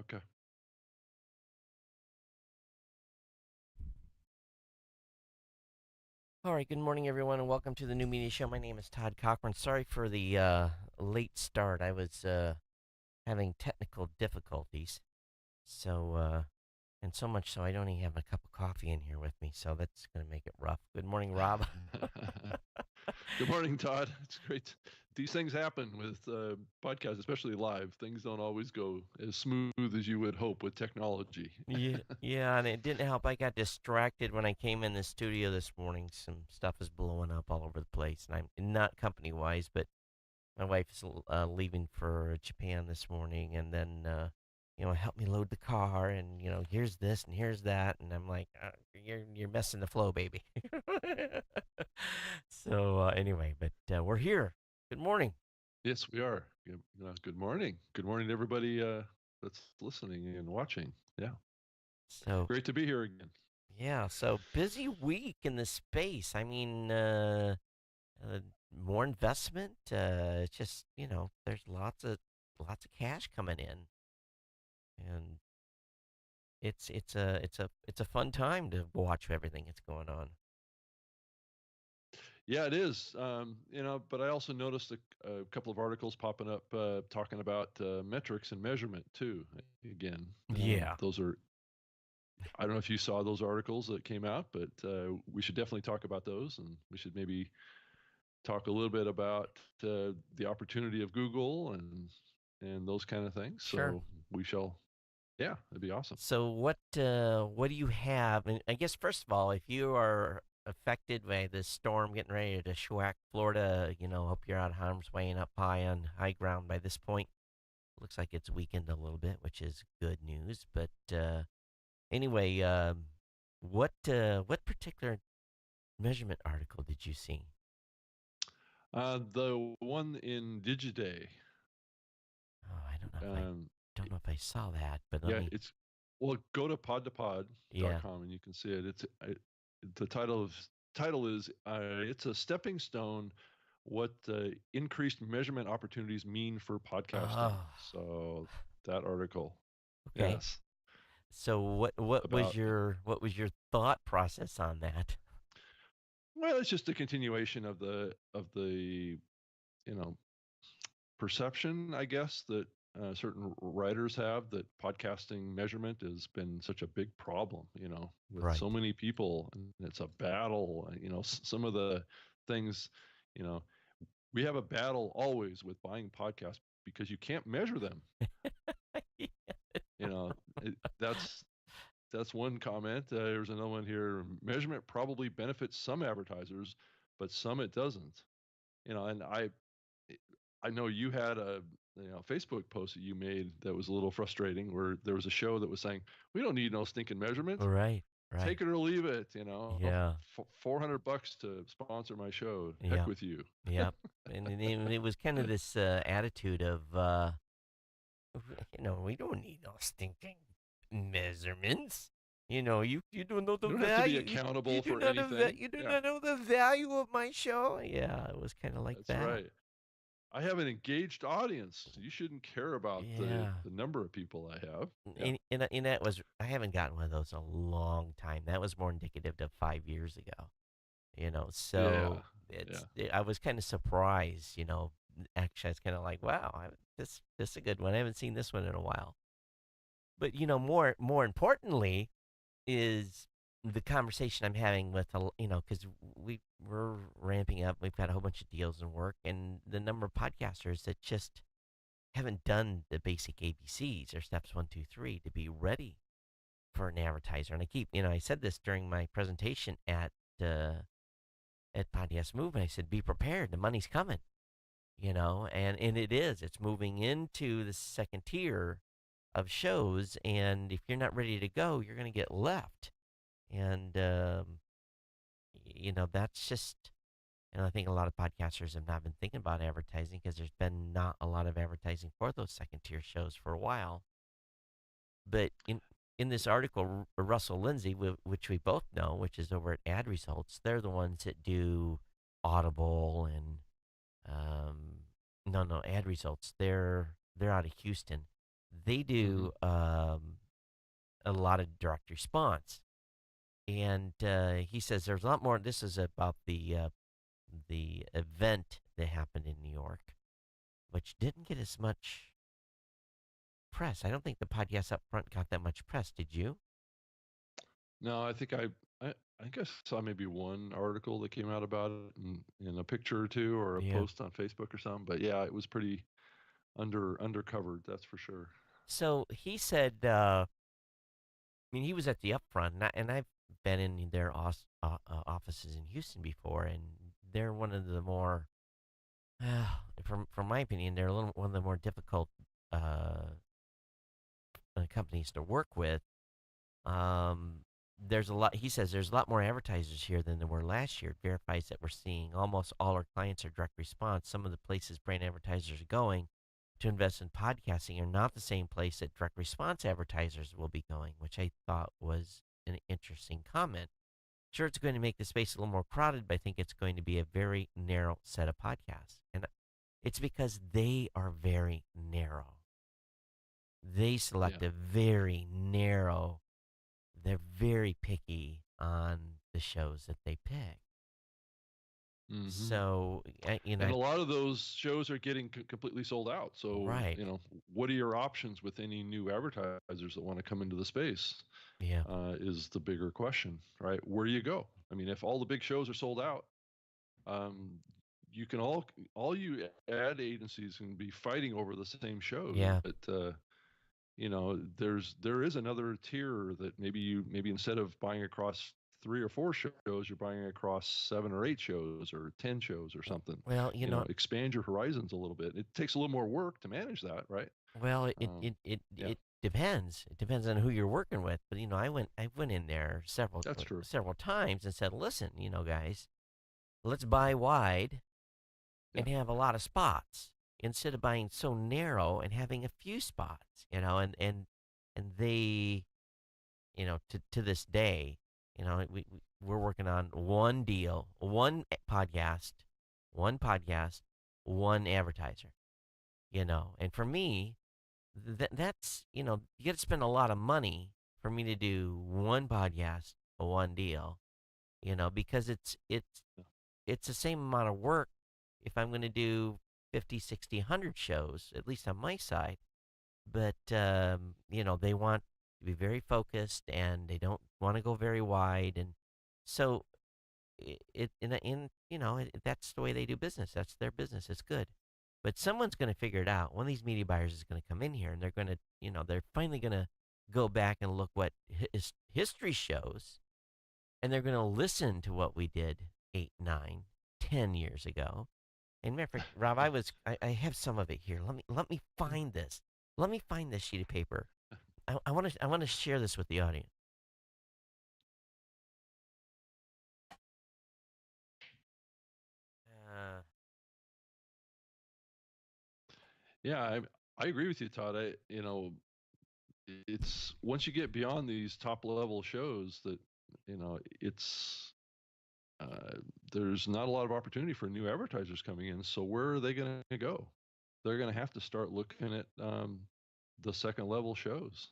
Okay. All right, good morning, everyone, and welcome to the New Media Show. My name is Todd Cochran. Sorry for the late start. I was having technical difficulties, and so much so I don't even have a cup of coffee in here with me, so that's going to make it rough. Good morning, Rob. Good morning, Todd. It's great. These things happen with podcasts, especially live. Things don't always go as smooth as you would hope with technology. Yeah, yeah, and it didn't help. I got distracted when I came in the studio this morning. Some stuff is blowing up all over the place, and I'm not company-wise, but my wife is leaving for Japan this morning, and then help me load the car, and here's this and here's that, and I'm like, you're messing the flow, baby. So anyway, but we're here. Good morning. Yes, we are. Good morning. Good morning to everybody that's listening and watching. Yeah, So great to be here again. yeah, so busy week in the space. I mean, uh, more investment. It's just there's lots of cash coming in, and it's a fun time to watch everything that's going on. Yeah, it is. But I also noticed a couple of articles popping up talking about metrics and measurement too. Again, Yeah, those are. I don't know if you saw those articles that came out, but we should definitely talk about those, and we should maybe talk a little bit about the opportunity of Google and those kind of things. sure. So we shall. Yeah, it'd be awesome. So what do you have? And I guess first of all, if you are affected by this storm getting ready to shellac Florida, hope you're out of harm's way and up high on high ground by this point. Looks like it's weakened a little bit, which is good news. But anyway, what particular measurement article did you see? The one in Digiday. Oh, I don't know if I Um, don't know if I saw that, but let yeah, me. it's well. Go to Yeah. podtopod.com and you can see it. The title is it's a stepping stone. What increased measurement opportunities mean for podcasting? Oh, So that article, okay. yes, So about what was your thought process on that? well, it's just a continuation of the you know perception, I guess, that certain writers have that podcasting measurement has been such a big problem, with so Right. many people, and it's a battle. Some of the things, you know, we have a battle always with buying podcasts because you can't measure them. You know, it, that's one comment. There's another one here. Measurement probably benefits some advertisers, but some it doesn't. And I know you had a Facebook post that you made that was a little frustrating, where there was a show that was saying we don't need no stinking measurement, Right. Right. take it or leave it. Yeah. $400 to sponsor my show. Heck Yeah. with you. Yep. And it was kind of this attitude of we don't need no stinking measurements. You don't know the You don't have to be value. accountable for anything. You do Yeah, not know the value of my show. Yeah, it was kind of like that's that. right. I have an engaged audience. You shouldn't care about the Yeah. the number of people I have. Yeah, And that was I haven't gotten one of those in a long time. That was more indicative of 5 years ago. yeah, So yeah. I was kind of surprised. Actually, it's kind of like, wow, this is a good one. I haven't seen this one in a while. But more importantly is the conversation I'm having with because we're ramping up. We've got a whole bunch of deals in work, and the number of podcasters that just haven't done the basic ABCs or steps 1, 2, 3 to be ready for an advertiser. And I keep, I said this during my presentation uh, at Podcast Movement. I said, be prepared. The money's coming. And it is. It's moving into the second tier of shows, and if you're not ready to go, you're going to get left. And that's just. And I think a lot of podcasters have not been thinking about advertising because there's been not a lot of advertising for those second tier shows for a while. But in this article, Russell Lindsay, which we both know, which is over at Ad Results, they're the ones that do Audible and no Ad Results. They're out of Houston. they Hmm. do a lot of direct response. And he says there's a lot more. This is about the event that happened in New York, which didn't get as much press. I don't think the podcast up front got that much press. Did you? No, I think I saw maybe one article that came out about it in a picture or two or a Yeah. post on Facebook or something. But yeah, it was pretty undercovered. That's for sure. So he said, I mean, he was at the upfront, and I've been in their offices in Houston before, and they're one of the more, from my opinion, they're one of the more difficult uh, companies to work with. Um, there's a lot. He says there's a lot more advertisers here than there were last year. It verifies that we're seeing almost all our clients are direct response. Some of the places brand advertisers are going to invest in podcasting are not the same place that direct response advertisers will be going, which I thought was an interesting comment. Sure, it's going to make the space a little more crowded, but I think it's going to be a very narrow set of podcasts. And it's because they are very narrow. They Yeah. select a very narrow, they're very picky on the shows that they pick. Hmm. So, And a lot of those shows are getting completely sold out. So, right. what are your options with any new advertisers that want to come into the space? Yeah. Is the bigger question, right? Where do you go? I mean, if all the big shows are sold out, um, you can all you ad agencies can be fighting over the same shows, Yeah. but there is another tier that maybe instead of buying across 3 or 4 shows, you're buying across 7 or 8 shows or 10 shows or something. Well, Expand your horizons a little bit. It takes a little more work to manage that, right? well, Um, yeah, it depends. It depends on who you're working with. But I went in there that's true. several times and said, listen, guys, let's buy wide Yeah. and have a lot of spots instead of buying so narrow and having a few spots. And they, to this day, we're working on one deal, one podcast, one advertiser. And for me, that's you got to spend a lot of money for me to do one podcast, one deal. Because it's the same amount of work if I'm going to do 50, 60, 100 shows, at least on my side. But they want to be very focused and they don't want to go very wide, and so that's the way they do business. That's their business. It's good. But someone's going to figure it out. One of these media buyers is going to come in here and they're going to, they're finally going to go back and look what history shows, and they're going to listen to what we did 8, 9, 10 years ago. And matter of fact, Rob, I have some of it here. Let me find this. Let me find this sheet of paper. I want to share this with the audience. Uh, Yeah, I agree with you, Todd. It's once you get beyond these top level shows that it's uh, there's not a lot of opportunity for new advertisers coming in. So where are they going to go? They're going to have to start looking at the second level shows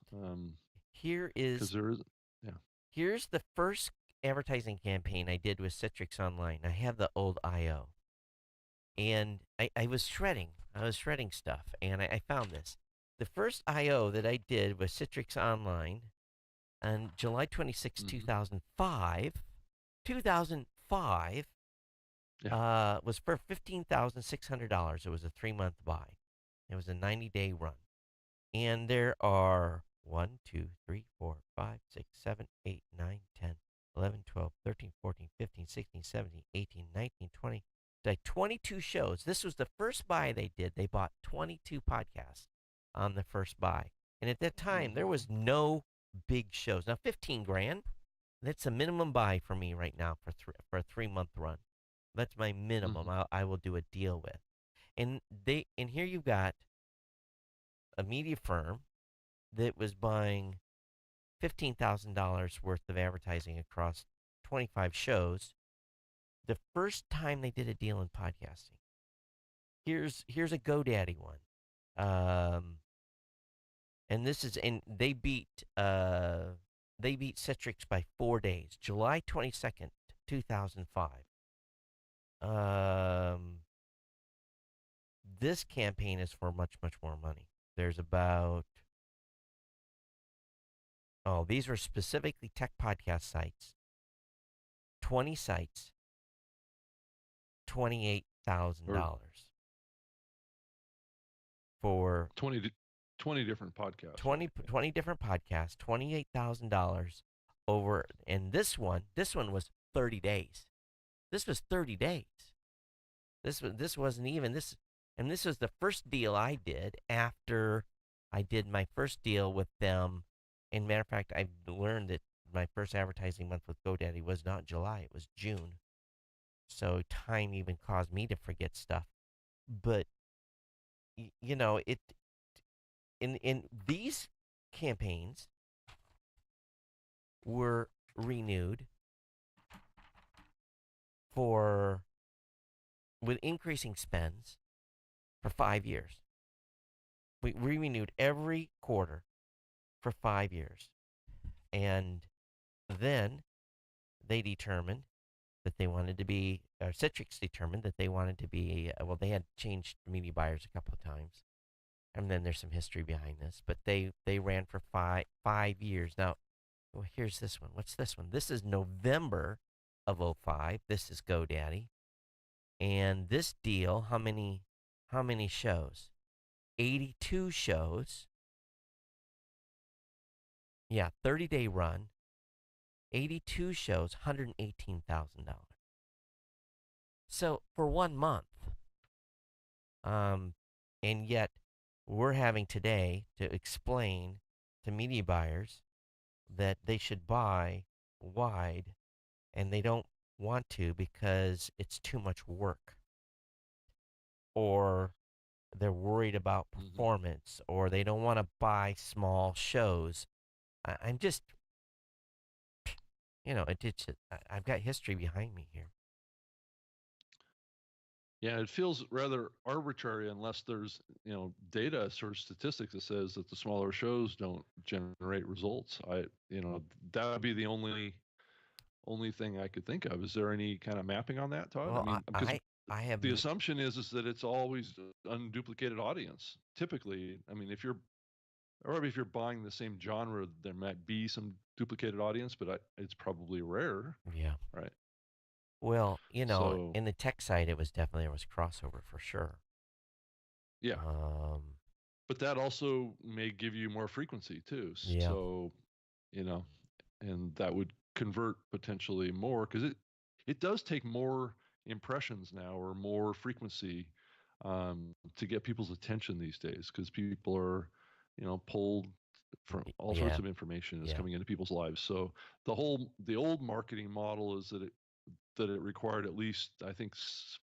here because is there is, yeah. here's the first advertising campaign I did with Citrix Online. I have the old IO, and I was shredding. I was shredding stuff, and I found this. The first IO that I did was Citrix Online on July 26, Hmm. 2005. 2005 Yeah. was for $15,600. It was a 3-month buy. It was a 90-day run. And there are 1, 2, 3, 4, 5, 6, 7, 8, 9, 10, 11, 12, 13, 14, 15, 16, 17, 18, 19, 20. Like 22 shows. This was the first buy they did. They bought 22 podcasts on the first buy. And at that time, there Hmm. was no big shows. Now, 15 grand, that's a minimum buy for me right now for a 3-month run. That's my minimum. Hmm. I will do a deal with. And here you've got a media firm that was buying $15,000 worth of advertising across 25 shows. The first time they did a deal in podcasting. Here's a GoDaddy one. and they beat Citrix by 4 days, July 22nd, 2005. Um, this campaign is for much, much more money. There's about, oh, these were specifically tech podcast sites. 20 sites, Or $28,000 for 20 different podcasts, 20, right? 20 different podcasts, $28,000 over. And this one was 30 days. This was 30 days. This wasn't even this, and this was the first deal I did after I did my first deal with them. And matter of fact, I learned that my first advertising month with GoDaddy was not July; it was June. So time even caused me to forget stuff. But it in these campaigns were renewed for with increasing spends for 5 years. We renewed every quarter for 5 years. And then they determined that they wanted to be, or Citrix determined that they wanted to be, well, they had changed media buyers a couple of times. And then there's some history behind this, but they ran for five years. Now, well, here's this one. What's this one? This is November of '05. This is GoDaddy. And this deal, how many shows? 82 shows. Yeah, 30-day run. 82 shows, $118,000. So for 1 month. And yet we're having today to explain to media buyers that they should buy wide, and they don't want to because it's too much work, or they're worried about performance, or they don't want to buy small shows. I'm just, I've got history behind me here. Yeah, it feels rather arbitrary unless there's, data or statistics that says that the smaller shows don't generate results. That would be the only thing I could think of. Is there any kind of mapping on that, Todd? Well, I mean, because I have the assumption is that it's always unduplicated audience. Typically, I mean, if you're buying the same genre, there might be some duplicated audience, but it's probably rare. Yeah. Right. Well, in the tech side, there was crossover for sure. Yeah. But that also may give you more frequency too. Yeah. So, and that would convert potentially more, because it does take more impressions now, or more frequency, to get people's attention these days, because people are, pulled from all sorts of information is coming into people's lives. So the old marketing model is that it required at least, I think,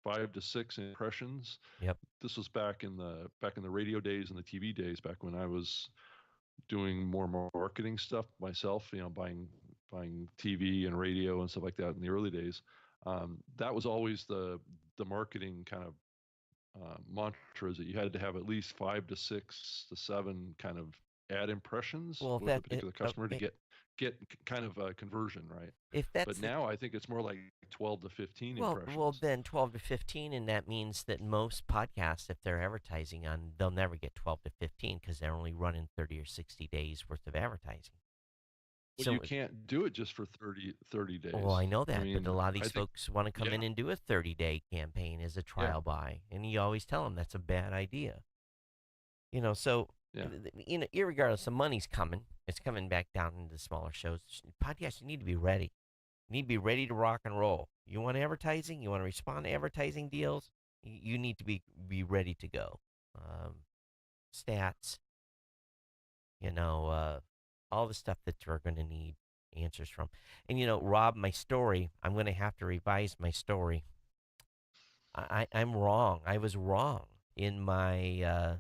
5 to 6 impressions. Yep. This was back in the radio days and the TV days, back when I was doing more marketing stuff myself, buying TV and radio and stuff like that in the early days. That was always the marketing kind of mantras, that you had to have at least 5 to 6 to 7 kind of ad impressions with a particular customer to get kind of a conversion, right? But now I think it's more like 12 to 15 impressions. Well, then 12 to 15, and that means that most podcasts, if they're advertising on, they'll never get 12 to 15 because they're only running 30 or 60 days worth of advertising. Well, so you can't do it just for 30 days. Well, I know that, but a lot of these folks want to come in and do a 30-day campaign as a trial buy, and you always tell them that's a bad idea. So, irregardless, the money's coming. It's coming back down into the smaller shows. Podcasts, you need to be ready. You need to be ready to rock and roll. You want advertising? You want to respond to advertising deals? You need to be ready to go. Stats, all the stuff that you're going to need answers from. And, Rob, my story, I'm going to have to revise my story. I'm wrong. I was wrong in my,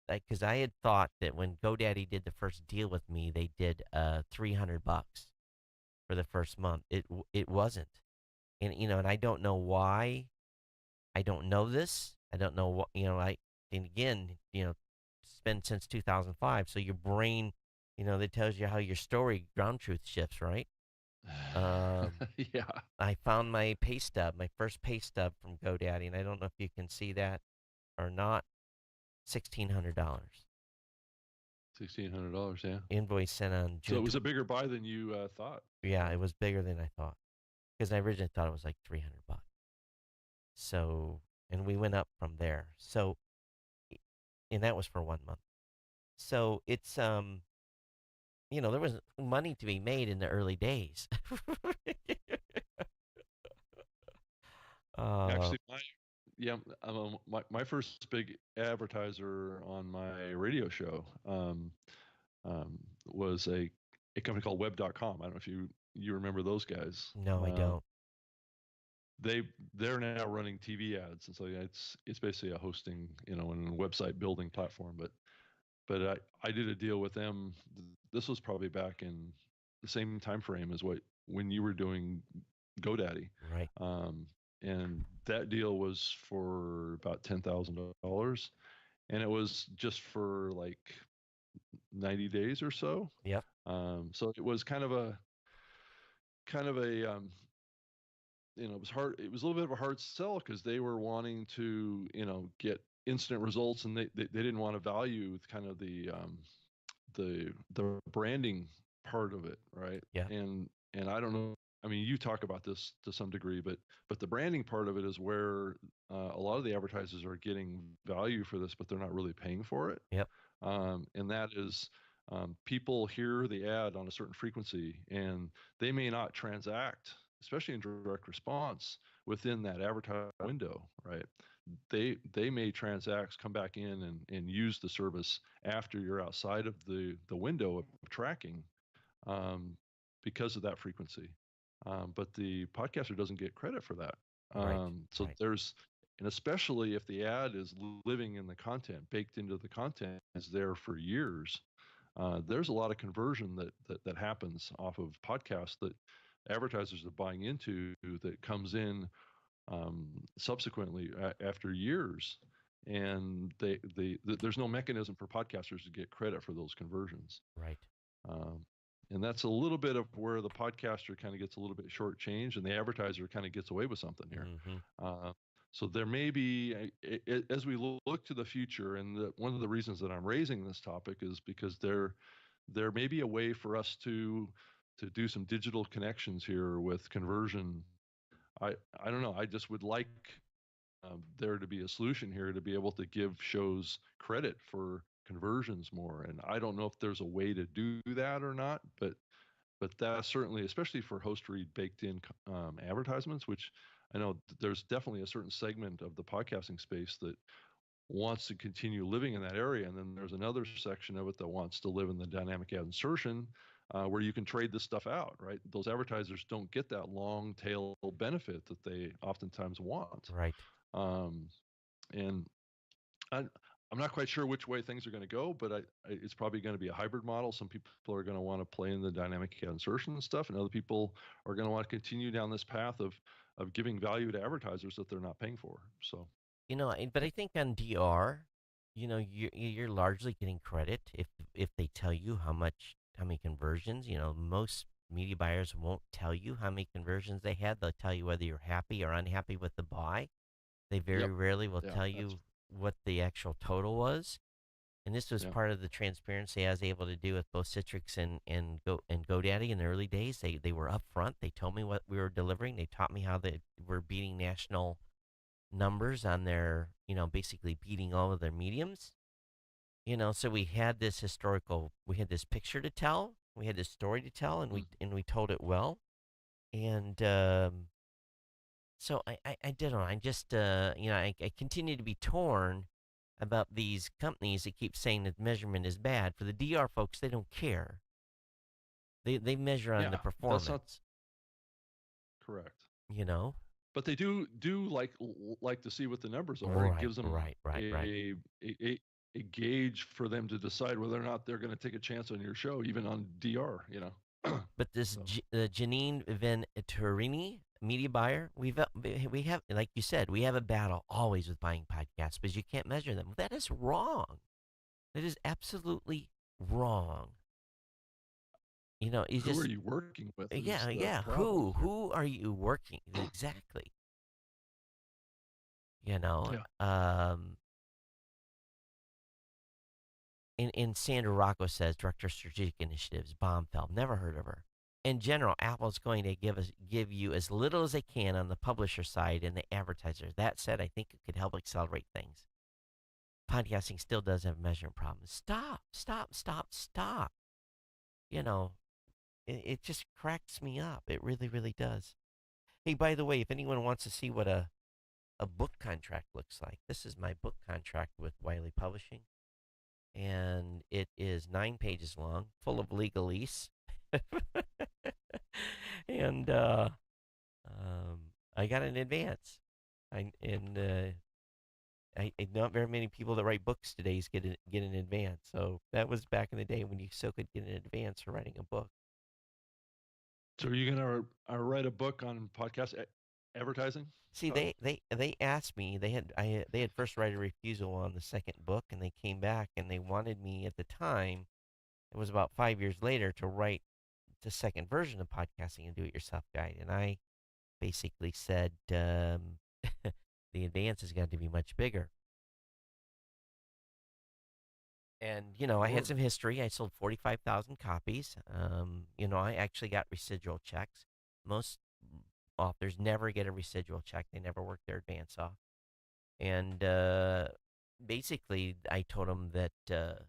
because I had thought that when GoDaddy did the first deal with me, they did $300 for the first month. It wasn't. And, and I don't know why. I don't know this. I don't know what, and again, it's been since 2005. So your brain, that tells you how your story ground truth shifts, right? Um, Yeah, I found my pay stub, my first pay stub from GoDaddy, and I don't know if you can see that or not. $1,600 $1,600. Yeah. invoice sent on So it June. was a bigger buy than you thought. Yeah, it was bigger than I thought because I originally thought it was like $300. So, and we went up from there. So, and that was for 1 month. So there was money to be made in the early days. uh, Actually, yeah, my first big advertiser on my radio show was a company called Web.com. I don't know if you remember those guys. no, I don't. They they're now running TV ads, and so yeah, it's basically a hosting, and website building platform. But I did a deal with them. This was probably back in the same time frame as when you were doing GoDaddy, Right. um, and that deal was for about $10,000, and it was just for like 90 days or so. Yep. So it was kind of a it was hard. It was a little bit of a hard sell because they were wanting to get instant results, and they didn't want to value kind of the branding part of it, right? Yeah. And I don't know. I mean, you talk about this to some degree, but the branding part of it is where a lot of the advertisers are getting value for this, but they're not really paying for it. Yep. And that is people hear the ad on a certain frequency, and they may not transact, especially in direct response within that advertising window, right? They may transact, come back in and use the service after you're outside of the window of tracking, um, because of that frequency. But the podcaster doesn't get credit for that. Right. So Right. and especially if the ad is living in the content, baked into the content, is there for years. There's a lot of conversion that happens off of podcasts that advertisers are buying into that comes in subsequently after years, and there's no mechanism for podcasters to get credit for those conversions. Right. Um, and that's a little bit of where the podcaster kind of gets a little bit shortchanged, and the advertiser kind of gets away with something here. Mm-hmm. Uh, so there may be, as we look to the future, and one of the reasons that I'm raising this topic is because there may be a way for us to do some digital connections here with conversion. I don't know. I just would like there to be a solution here to be able to give shows credit for conversions more. And I don't know if there's a way to do that or not, but that's certainly, especially for host read baked in advertisements, which I know there's definitely a certain segment of the podcasting space that wants to continue living in that area, and then there's another section of it that wants to live in the dynamic ad insertion, where you can trade this stuff out, right? Those advertisers don't get that long tail benefit that they oftentimes want. Right. um, and I, I'm not quite sure which way things are going to go, but it's probably going to be a hybrid model. Some people are going to want to play in the dynamic ad insertion and stuff, and other people are going to want to continue down this path of giving value to advertisers that they're not paying for. So But I think on DR, you're largely getting credit if they tell you how many conversions. Most media buyers won't tell you how many conversions they had. They'll tell you whether you're happy or unhappy with the buy. They very yep, rarely will yeah, tell that's you what the actual total was. And this was yeah. part of the transparency I was able to do with both Citrix and GoDaddy in the early days. They were upfront. They told me what we were delivering. They taught me how they were beating national numbers on their, basically beating all of their mediums. So we had we had this picture to tell, we had this story to tell, and Mm. we told it well. And so I don't know. I just I continue to be torn about these companies that keep saying that measurement is bad. For the DR folks, they don't care. They measure on the Yeah, that's not performance. correct. You know. But they do like to see what the numbers are. It Right. gives them Right. Right. Right. a gauge for them to decide whether or not they're going to take a chance on your show, even on DR. But this So Janine Venturini, media buyer, we have, like you said, we have a battle always with buying podcasts because you can't measure them. That is wrong. That is absolutely wrong. You Who are just, you working with is yeah, the yeah. problem here. Who are you working exactly? You know, Yeah. um, and Sandra Rocco says, Director of Strategic Initiatives, Bombfell. Never heard of her. In general, Apple's going to give you as little as they can on the publisher side and the advertiser. That said, I think it could help accelerate things. Podcasting still does have measurement problems. Stop, stop, stop, stop. You know, it just cracks me up. It really, really does. Hey, by the way, if anyone wants to see what a book contract looks like, this is my book contract with Wiley Publishing. And it is 9 pages long, full of legalese. and I got an advance. I and not very many people that write books today get an advance. So that was back in the day when you still could get an advance for writing a book. So are you gonna write a book on podcast advertising, See, Todd? they asked me. They had first right of refusal on the second book, and they came back and they wanted me at the time. It was about 5 years later to write the second version of podcasting and do it yourself guide, and I basically said the advance has got to be much bigger. And I had Sure. some history. I sold 45,000 copies. I actually got residual checks. Most authors never get a residual check. They never work their advance off. And basically, I told them that the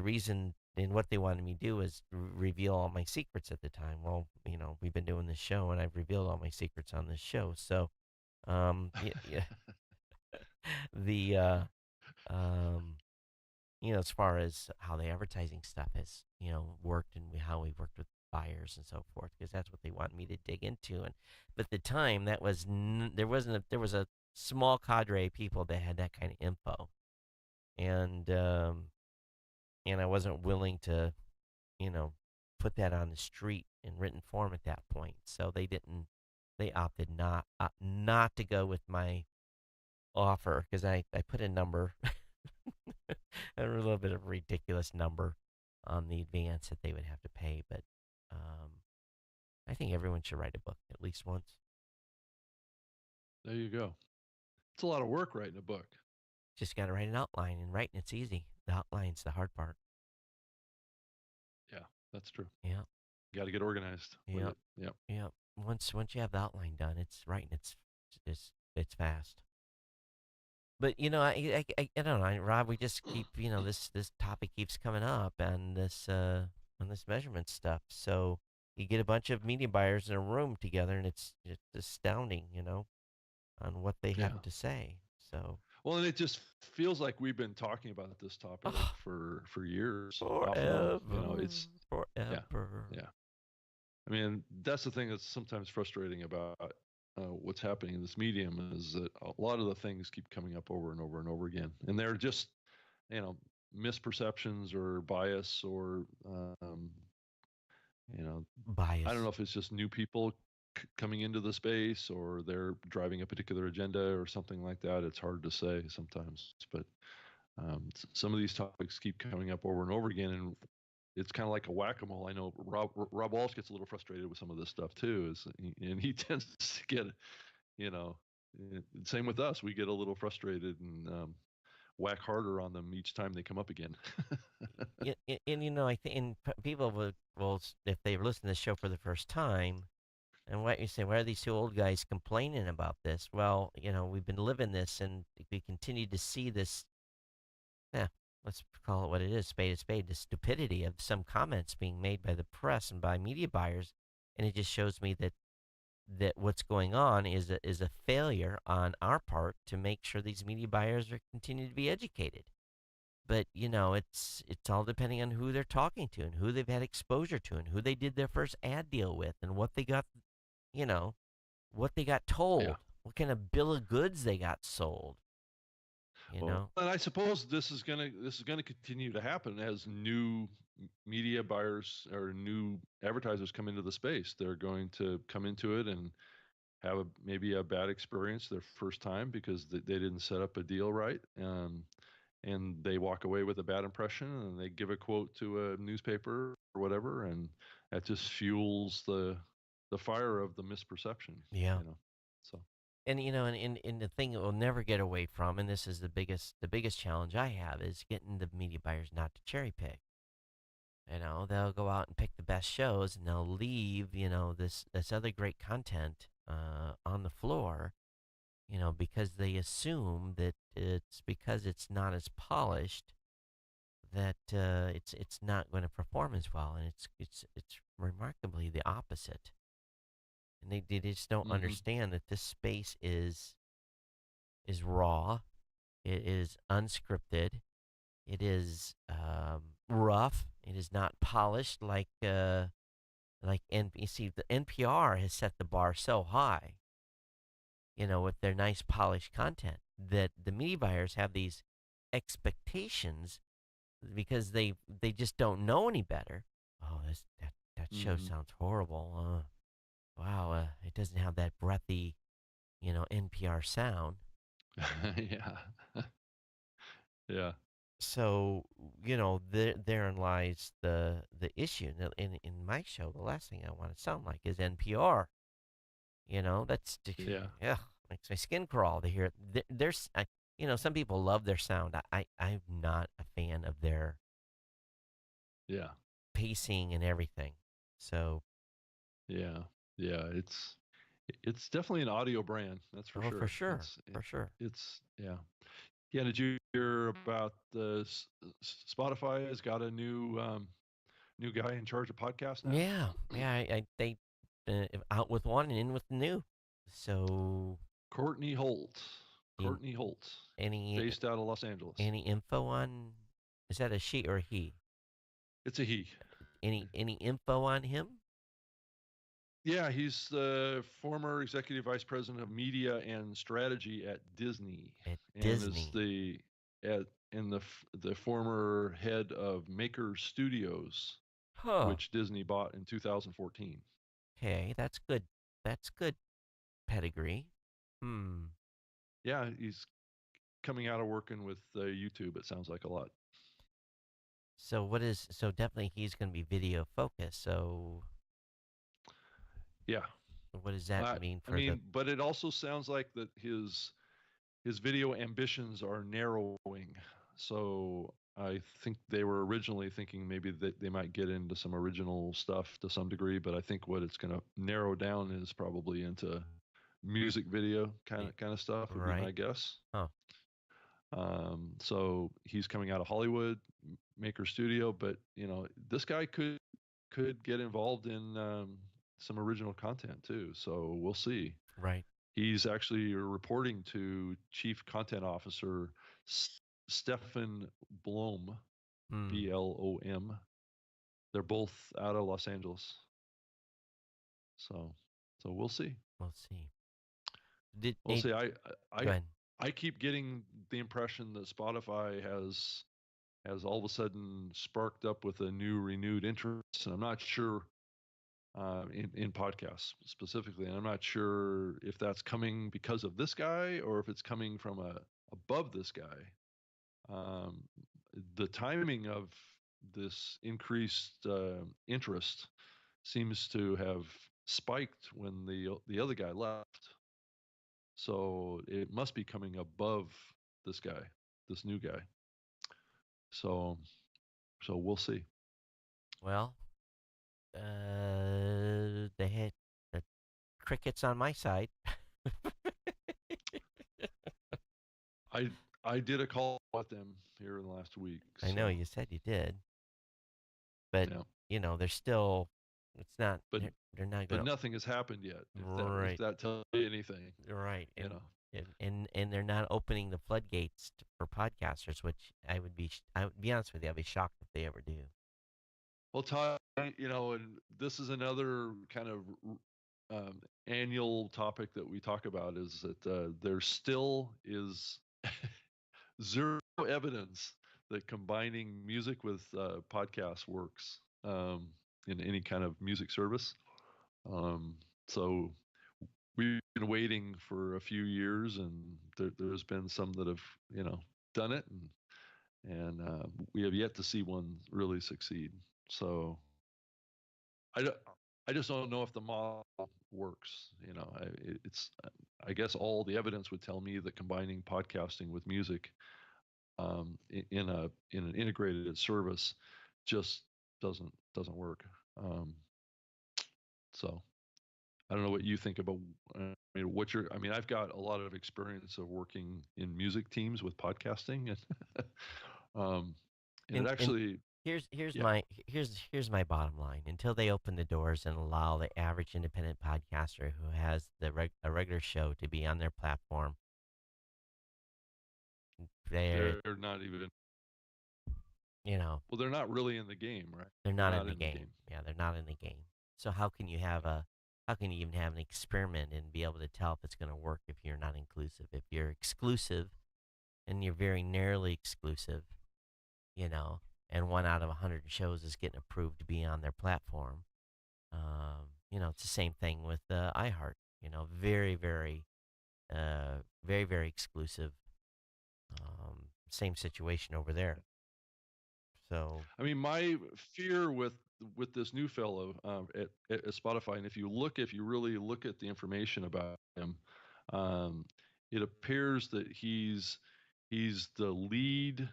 reason and what they wanted me to do is reveal all my secrets at the time. Well, we've been doing this show, and I've revealed all my secrets on this show. So, yeah, the um, as far as how the advertising stuff has, worked and how we worked with buyers and so forth, because that's what they want me to dig into. And but at the time, that was there was a small cadre of people that had that kind of info, and I wasn't willing to, you know, put that on the street in written form at that point. So they didn't. They opted not to go with my offer because I put a number a little bit of a ridiculous number on the advance that they would have to pay. But I think everyone should write a book at least once. There you go. It's a lot of work writing a book. Just got to write an outline, and writing it's easy. The outline's the hard part. Yeah, that's true. Yeah, You got to get organized with yeah, it. Yep. yeah. Once you have the outline done, it's writing. It's fast. But I don't know, Rob. We just keep this topic keeps coming up, and this on this measurement stuff. So you get a bunch of media buyers in a room together, and it's just astounding, on what they have Yeah. to say. So Well, and it just feels like we've been talking about this topic for years, off and on. forever, It's yeah, forever. yeah. I mean, that's the thing that's sometimes frustrating about what's happening in this medium is that a lot of the things keep coming up over and over and over again, and they're just you know misperceptions or bias or you know I don't know Bias. if it's just new people coming into the space or they're driving a particular agenda or something like that. It's hard to say sometimes, but some of these topics keep coming up over and over again, and it's kind of like a whack-a-mole. I know Rob Walsh gets a little frustrated with some of this stuff too, and he tends to get, you know, same with us. We get a little frustrated and whack harder on them each time they come up again. And I think people will if they listen to the show for the first time. And what you say, why are these two old guys complaining about this? Well, we've been living this, and we continue to see this. Yeah, let's call it what it is, spade a spade. The stupidity of some comments being made by the press and by media buyers, and it just shows me that what's going on is a failure on our part to make sure these media buyers are continue to be educated. But it's all depending on who they're talking to and who they've had exposure to and who they did their first ad deal with and what they got, you know, what they got Yeah. told, what kind of bill of goods they got sold, you Well, know. and I suppose this is gonna continue to happen as new media buyers or new advertisers come into the space. They're going to come into it and have maybe a bad experience their first time because they didn't set up a deal right. and they walk away with a bad impression, and they give a quote to a newspaper or whatever, and that just fuels the fire of the misperception, Yeah. you know. So And and the thing that we'll never get away from, and this is the biggest challenge I have, is getting the media buyers not to cherry pick. They'll go out and pick the best shows, and they'll leave, this other great content on the floor, because they assume that it's because it's not as polished that it's not going to perform as well, and it's remarkably the opposite. And they just don't hmm understand that this space is raw, it is unscripted, it is rough, it is not polished like NBC. The NPR has set the bar so high, with their nice polished content, that the media buyers have these expectations because they just don't know any better. Oh, that show hmm sounds horrible. Wow, it doesn't have that breathy, NPR sound. yeah. Yeah. So therein lies the issue. Now, in my show, the last thing I want to sound like is NPR. That's Yeah. yeah, makes my skin crawl to hear it. Some people love their sound. I'm not a fan of their Yeah. pacing and everything. So, Yeah. Yeah. It's definitely an audio brand, that's for oh, for sure. sure, for sure. It's yeah. Yeah, did you hear about Spotify has got a new guy in charge of podcasts now? Yeah, yeah. They out with one and in with the new. So, Courtney Holt. in Courtney Holt, any based out of Los Angeles. any info on, is that a she or a he? It's a he. Any info on him Yeah, he's the former executive vice president of media and strategy at Disney, at and is Disney? the at and the former head of Maker Studios, Huh. which Disney bought in 2014. Okay, that's good. That's good pedigree. Hmm. Yeah, he's coming out of working with YouTube. It sounds like a lot. So definitely he's going to be video focused. So Yeah, what does that I mean I for the? mean, but it also sounds like that his video ambitions are narrowing. So I think they were originally thinking maybe that they might get into some original stuff to some degree, but I think what it's going to narrow down is probably into music video kind of stuff would be my Right? guess. Huh. So he's coming out of Hollywood Maker Studio, but this guy could get involved in some original content too. So we'll see. Right. He's actually reporting to Chief Content Officer Stefan Blom, Hmm. Blom. They're both out of Los Angeles. So, so we'll see. We'll see. Did We'll hey, see. go I, ahead. I keep getting the impression that Spotify has all of a sudden sparked up with a renewed interest, and I'm not sure in podcasts specifically, and I'm not sure if that's coming because of this guy or if it's coming from above this guy. Um, the timing of this increased interest seems to have spiked when the other guy left. So it must be coming above this guy, this new guy. So we'll see. Well, they had the crickets on my side. I I did a call with them here in the last week. I know So you said you did, but yeah, they're still. It's not. but They're not but gonna. nothing has happened yet. If Right. that tells you anything, Right. you know. And they're not opening the floodgates for podcasters, which I would be honest with you, I'd be shocked if they ever do. Well, Todd, and this is another kind of annual topic that we talk about is that there still is zero evidence that combining music with podcasts works in any kind of music service. Um, so we've been waiting for a few years, and there's been some that have done it, and and we have yet to see one really succeed. So I, I just don't know if the model works. It's I guess all the evidence would tell me that combining podcasting with music in an integrated service just doesn't work. So I don't know what you think about. I mean, I've got a lot of experience of working in music teams with podcasting, and and it And actually, yeah, here's my bottom line. Until they open the doors and allow the average independent podcaster who has a regular show to be on their platform, they're they're not even. you know Well, they're not really in the game, right? they're They're not in not the in the game. game. Yeah, they're not in the game. So how can you even have an experiment and be able to tell if it's going to work if you're not inclusive? If you're exclusive and you're very narrowly exclusive, you know, and 1 out of 100 shows is getting approved to be on their platform. It's the same thing with iHeart. Very, very, very exclusive. Same situation over there. So, I mean, my fear with this new fellow at Spotify, and if you really look at the information about him, um, it appears that he's the lead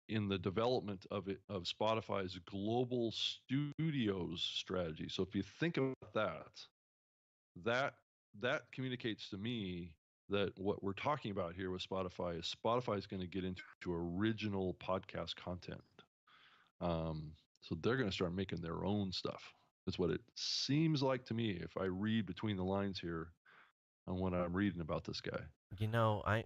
in the development of Spotify's global studios strategy. So if you think about that that communicates to me that what we're talking about here with Spotify is going to get into original podcast content. So they're going to start making their own stuff. That's what it seems like to me if I read between the lines here on what I'm reading about this guy.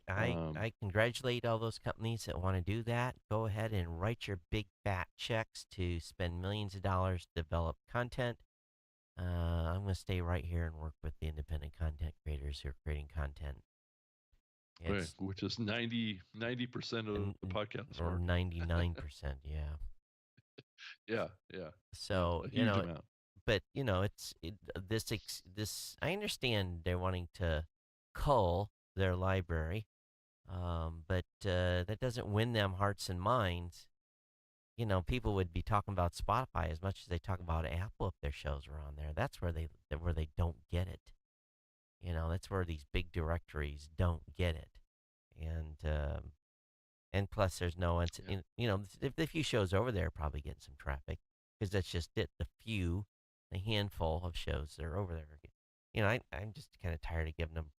I congratulate all those companies that want to do that. Go ahead and write your big fat checks to spend millions of dollars to develop content. I'm going to stay right here and work with the independent content creators who are creating content. Right, It's which is 90% of n- the podcast or market. 99%, yeah. Yeah, yeah, yeah, So, a huge amount. but this I understand they're wanting to cull their library, but that doesn't win them hearts and minds. People would be talking about Spotify as much as they talk about Apple if their shows were on there. That's where they don't get it. That's where these big directories don't get it, and plus there's no one. Yeah, The few shows over there are probably getting some traffic because that's just it. The handful of shows that are over there. I'm just kind of tired of giving them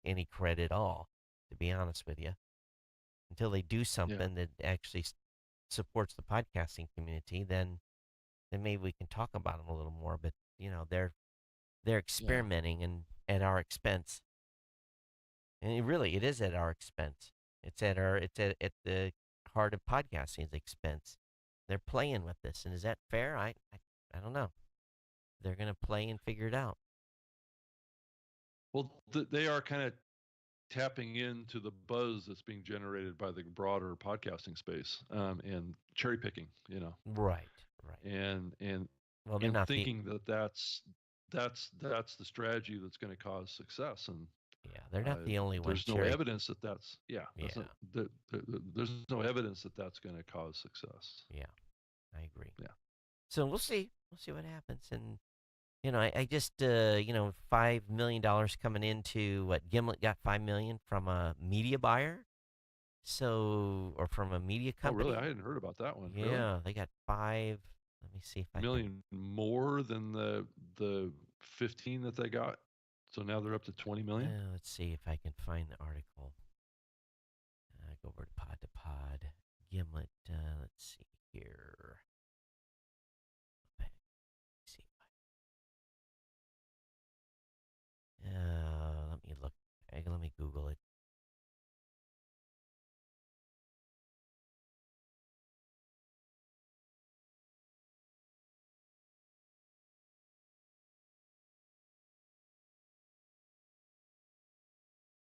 any credit at all, to be honest with you, until they do yeah, something that actually supports the podcasting community. Then maybe we can talk about them a little more. But they're yeah. experimenting and at our expense, and it is at our expense. It's at the heart of podcasting's expense. They're playing with this, and is that fair? I don't know. They're gonna play and figure it out. Well, they are kind of tapping into the buzz that's being generated by the broader podcasting space, and cherry picking, Right, right. and Well, they're and not the thinking that that's the strategy that's going to cause success. And yeah, they're not the only one there's no cherry. evidence that that's yeah that's not Yeah, there's no evidence that that's going to cause success. yeah, I agree. Yeah. So we'll see. We'll see what happens. And I just $5 million coming into what Gimlet got 5 million from a media buyer. So or from a media Oh, really? I company. hadn't heard about that one. Really? Yeah, they got 5. Let me see if I can. Million more than the 15 that they got. So now they're up to 20 million. Let's see if I can find the article. Go over to Pod. Gimlet. Let's see here. Let's see. Let me look. Let me Google it.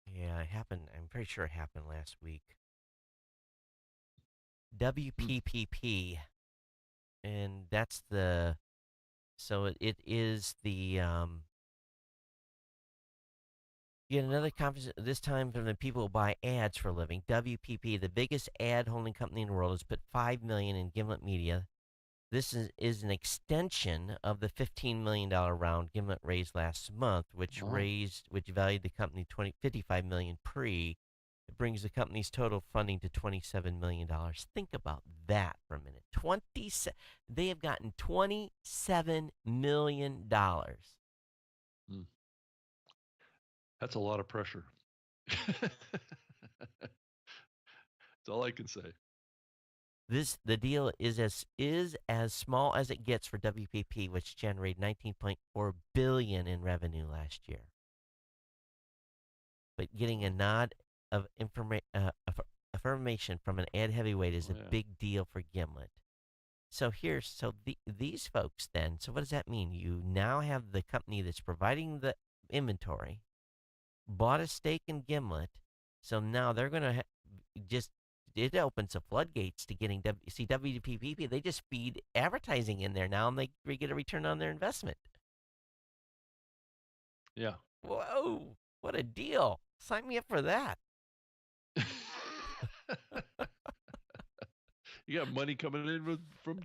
Yeah, it happened. I'm pretty sure it happened last week. Hmm. WPPP, and that's the. So it is the Yet another conference, this time from the people who buy ads for a living. WPP, the biggest ad holding company in the world, has put $5 million in Gimlet Media. This is an extension of the $15 million round Gimlet raised last month, which Oh, valued the company $55 million pre. It brings the company's total funding to $27 million. Think about that for a minute. They have gotten $27 million. mm, that's a lot of pressure. That's all I can say. The deal is as small as it gets for WPP, which generated 19.4 billion in revenue last year. But getting a Oh, nod of affirmation from an ad heavyweight is oh a yeah. big deal for Gimlet. These folks then. So what does that mean? You now have the company that's providing the inventory bought a stake in Gimlet, so now they're going to just it opens the floodgates to getting WPP. They just feed advertising in there now, and they get a return on their investment. Yeah. Whoa, what a deal! Sign me up for that. You got money coming in from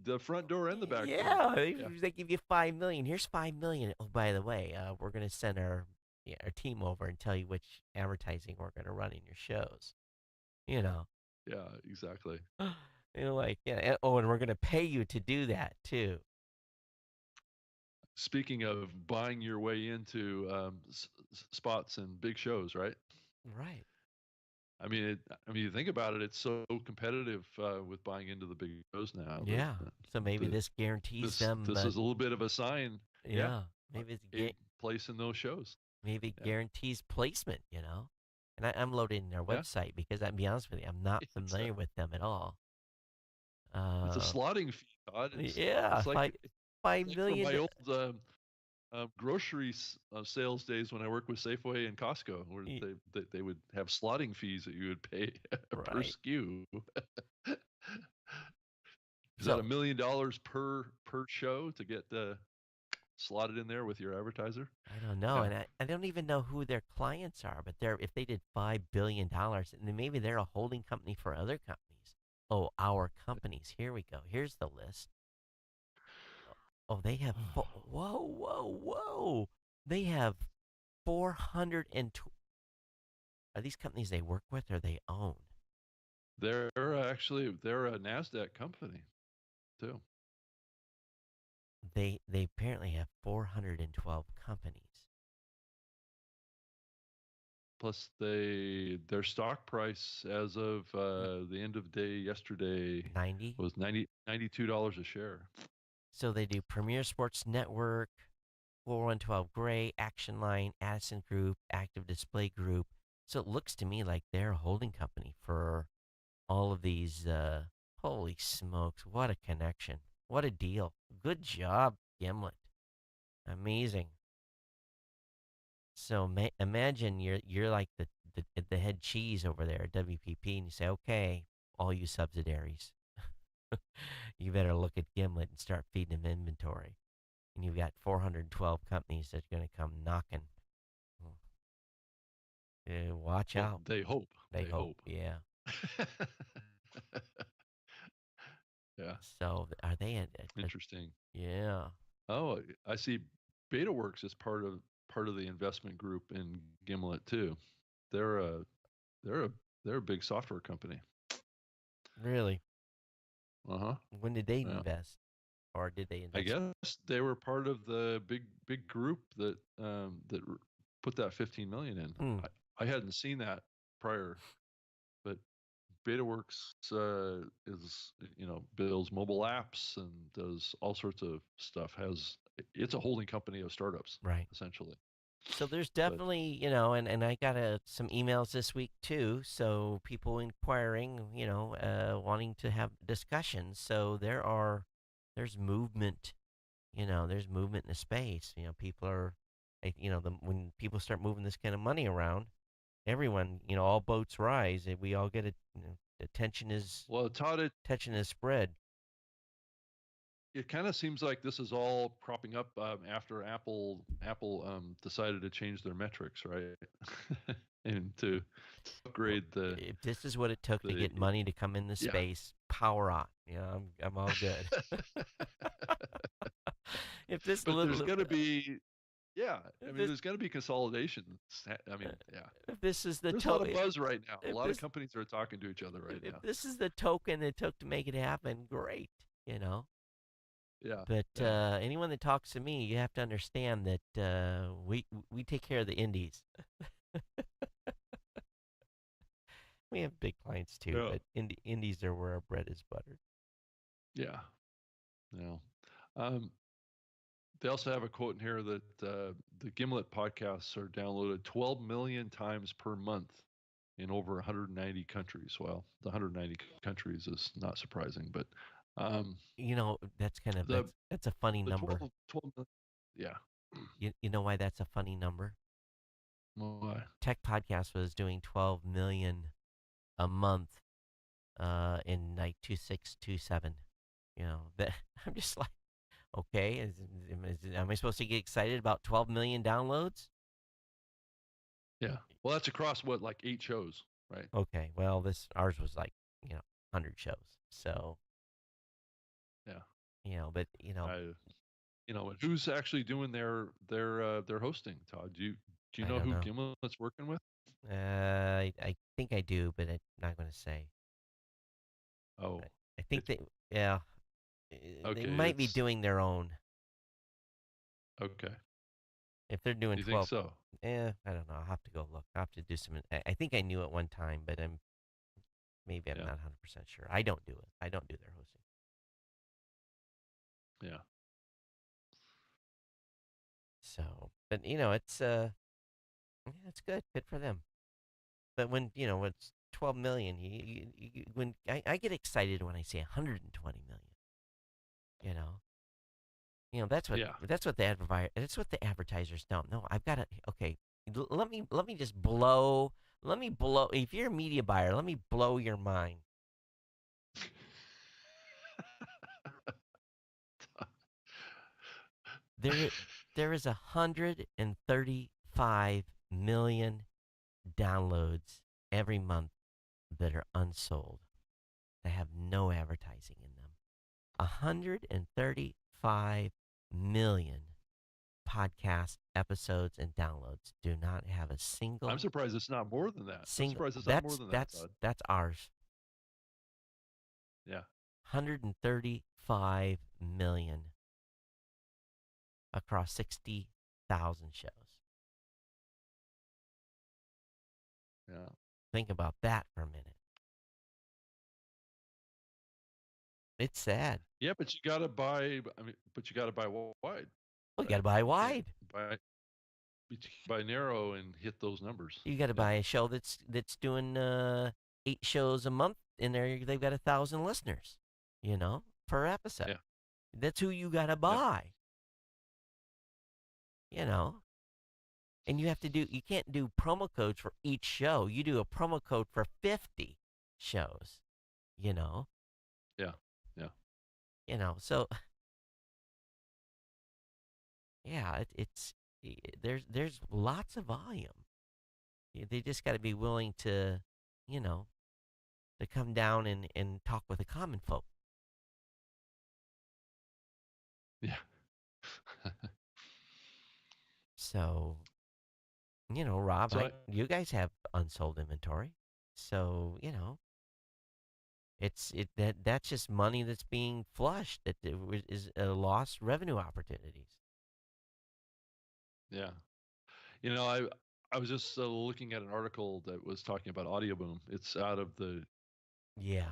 the front door and the back door. Yeah, they, Yeah. they give you $5 million. Here's $5 million. Oh, by the way, we're gonna send our team over and tell you which advertising we're gonna run in your shows. You know, Yeah, exactly. like yeah. And we're gonna pay you to do that too. Speaking of buying your way into spots and big shows, right? Right. I mean, you think about it; it's so competitive with buying into the big shows now. Yeah. So maybe The this guarantees them, this is a little bit of a sign. Yeah, yeah, maybe a place in those shows. maybe it Yeah, guarantees placement, you know? And I'm loading their yeah. website because I'll be honest with you, I'm not It's a familiar with them at all. it's a Uh, slotting fee, Todd. yeah, It's like five five from million. my old grocery sales days when I worked with Safeway and Costco, where they would have slotting fees that you would pay per Right. SKU. Is that So $1 million per show to get slotted in there with your advertiser? I don't know, Yeah, and I don't even know who their clients are, but if they did $5 billion, and then maybe they're a holding company for other companies. Oh, our companies. Here we go. Here's the list. Oh, they have whoa, whoa, whoa. They have 402. Are these companies they work with or they own? they're a Nasdaq company too. They apparently have 412 companies. Plus, their stock price as of the end of day yesterday 90. was $92 a share. So they do Premier Sports Network, 4112 Gray, Action Line, Addison Group, Active Display Group. So it looks to me like they're a holding company for all of these. Holy smokes, what a connection. What a deal. Good job, Gimlet. Amazing. So imagine you're like the head cheese over there at WPP, and you say, okay, all you subsidiaries, you better look at Gimlet and start feeding them inventory. And you've got 412 companies that are going to come knocking. Watch Well, out. they hope. They They hope, hope. yeah. Yeah, So are they? interesting. Yeah. Oh, I see. BetaWorks is part of the investment group in Gimlet too. They're a they're a they're a big software company. Really? Uh huh. When did they Yeah. invest, or did they I invest? guess they were part of the big group that put that 15 million in. Hmm. I hadn't seen that prior, but BetaWorks is builds mobile apps and does all sorts of stuff. It's a holding company of startups Right. essentially. So there's But definitely, and I got some emails this week too. So people inquiring, wanting to have discussions. So there's movement, there's movement in the space. People are, when people start moving this kind of money around, everyone, all boats rise. And we all get it. The tension is well, Todd, spread. it kind of seems like this is all propping up after Apple decided to change their metrics, right? And to Well, upgrade if this is what it took to the get money to come into yeah. space, power on. You know, I'm all good. If this But there's little, going to be yeah, I if mean this, there's going to be consolidation. I mean, yeah. if this is the There's a lot of to, buzz right now. A if lot of this, companies are talking to each other right if now. this is the token it took to make it happen, great. You know. Yeah. But Yeah. anyone that talks to me, you have to understand that we take care of the indies. We have big clients too, Yeah. but indies are where our bread is buttered. Yeah. Yeah. Um, they also have a quote in here that the Gimlet podcasts are downloaded 12 million times per month in over 190 countries. Well, the 190 countries is not surprising, but um, You know, that's kind of the that's a funny the number. 12 yeah. You know why that's a funny number? Why? Tech Podcast was doing 12 million a month in like 2627. You know, that I'm just like, okay, am I supposed to get excited about 12 million downloads? Yeah. Well, that's across what, like 8 shows, right? Okay, well, this ours was like, 100 shows. So, Yeah. but I, who's actually doing their hosting, Todd? Do you I know don't who know. Gimlet's working with? I think I do, but I'm not going to say. Oh, I think it's yeah, they okay. might be It's doing their own. okay. If they're doing You think 12, so? I don't know. I'll have to go look. I'll have to do some. I think I knew at one time, but maybe I'm Yeah. not 100% sure. I don't do it. I don't do their hosting. Yeah. So, but it's good. Good for them. But when it's 12 million, when I get excited when I see 120 million. You know, that's what Yeah. the advertisers don't know. I've got to okay. Let me just blow. Let me blow. If you're a media buyer, let me blow your mind. There, there is 135 million downloads every month that are unsold, that have no advertising in them. 135 million podcast episodes and downloads do not have a I'm single surprised it's not more than that. I'm single. surprised it's not more That's than that, that's Todd. that's ours. Yeah. 135 million across 60,000 shows. Yeah. Think about that for a minute. It's sad. Yeah, but you gotta buy. I mean, but you gotta buy wide, Well, you got to right? buy You can't wide. buy narrow and hit those numbers. You got to Yeah. buy a show that's doing 8 shows a month. In there, they've got 1,000 listeners. Per episode. Yeah. That's who you got to Yeah. buy. You know, and you can't do promo codes for each show. You do a promo code for 50 shows. You know, Yeah. Yeah. So yeah, there's lots of volume. They just got to be willing to, you know, to come down and talk with the common folk. Yeah. So, Rob, So you guys have unsold inventory. So, that's just money that's being flushed that is lost revenue opportunities. yeah. I was just looking at an article that was talking about Audioboom. It's out of the Yeah.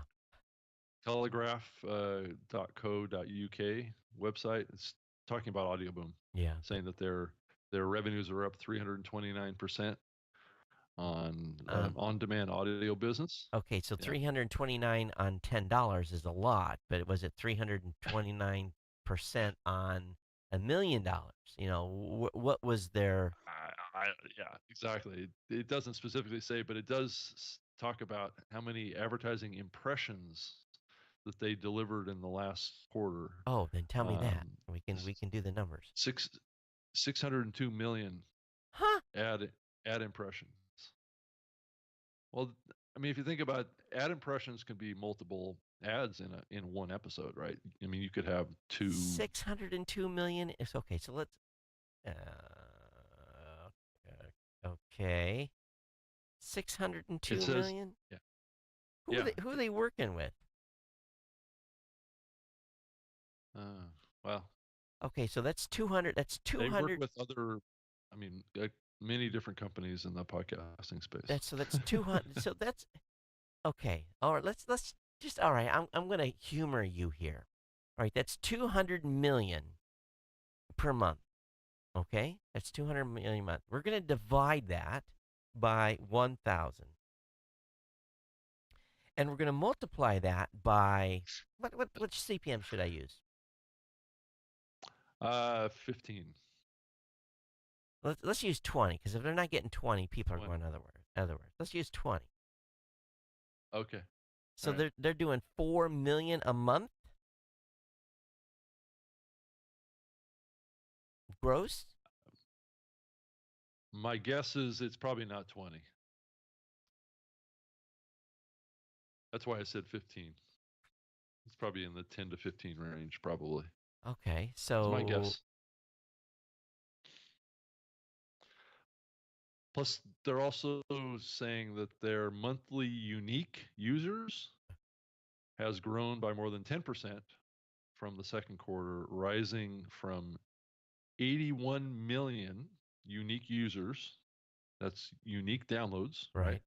telegraph.co.uk website. It's talking about Audioboom, Yeah. saying that their revenues are up 329% Um, on-demand audio business. okay, so Yeah. 329 on $10 is a lot, but was it 329% on $1 million? What was their Yeah, exactly. It doesn't specifically say, but it does talk about how many advertising impressions that they delivered in the last quarter. Oh, then tell me that. Um, We can do the numbers. six 602 million Huh? ad impressions. Well, I mean, if you think about ad impressions, can be multiple ads in one episode, right? I mean, you could have two. 602 million is okay. So let's. Okay. It 602 says, million. yeah, Who are yeah. they? Who are they working with? Well, Okay, so that's 200. That's they work 200. with other, I mean, many different companies in the podcasting space. That's 200. So that's okay. All right. Let's just. All right. I'm gonna humor you here. All right. That's 200 million per month. Okay, that's 200 million a month. We're gonna divide that by 1,000, and we're gonna multiply that by which CPM should I use? 15, Let's use 20, because if they're not getting 20, people are 20. going other words. Let's use 20. Okay. All So right. they're doing 4 million a month gross. My guess is it's probably not 20. That's why I said 15. It's probably in the 10 to 15 range, probably. Okay, Is my so guess. Plus, they're also saying that their monthly unique users has grown by more than 10% from the second quarter, rising from 81 million unique users, that's unique downloads, right, right.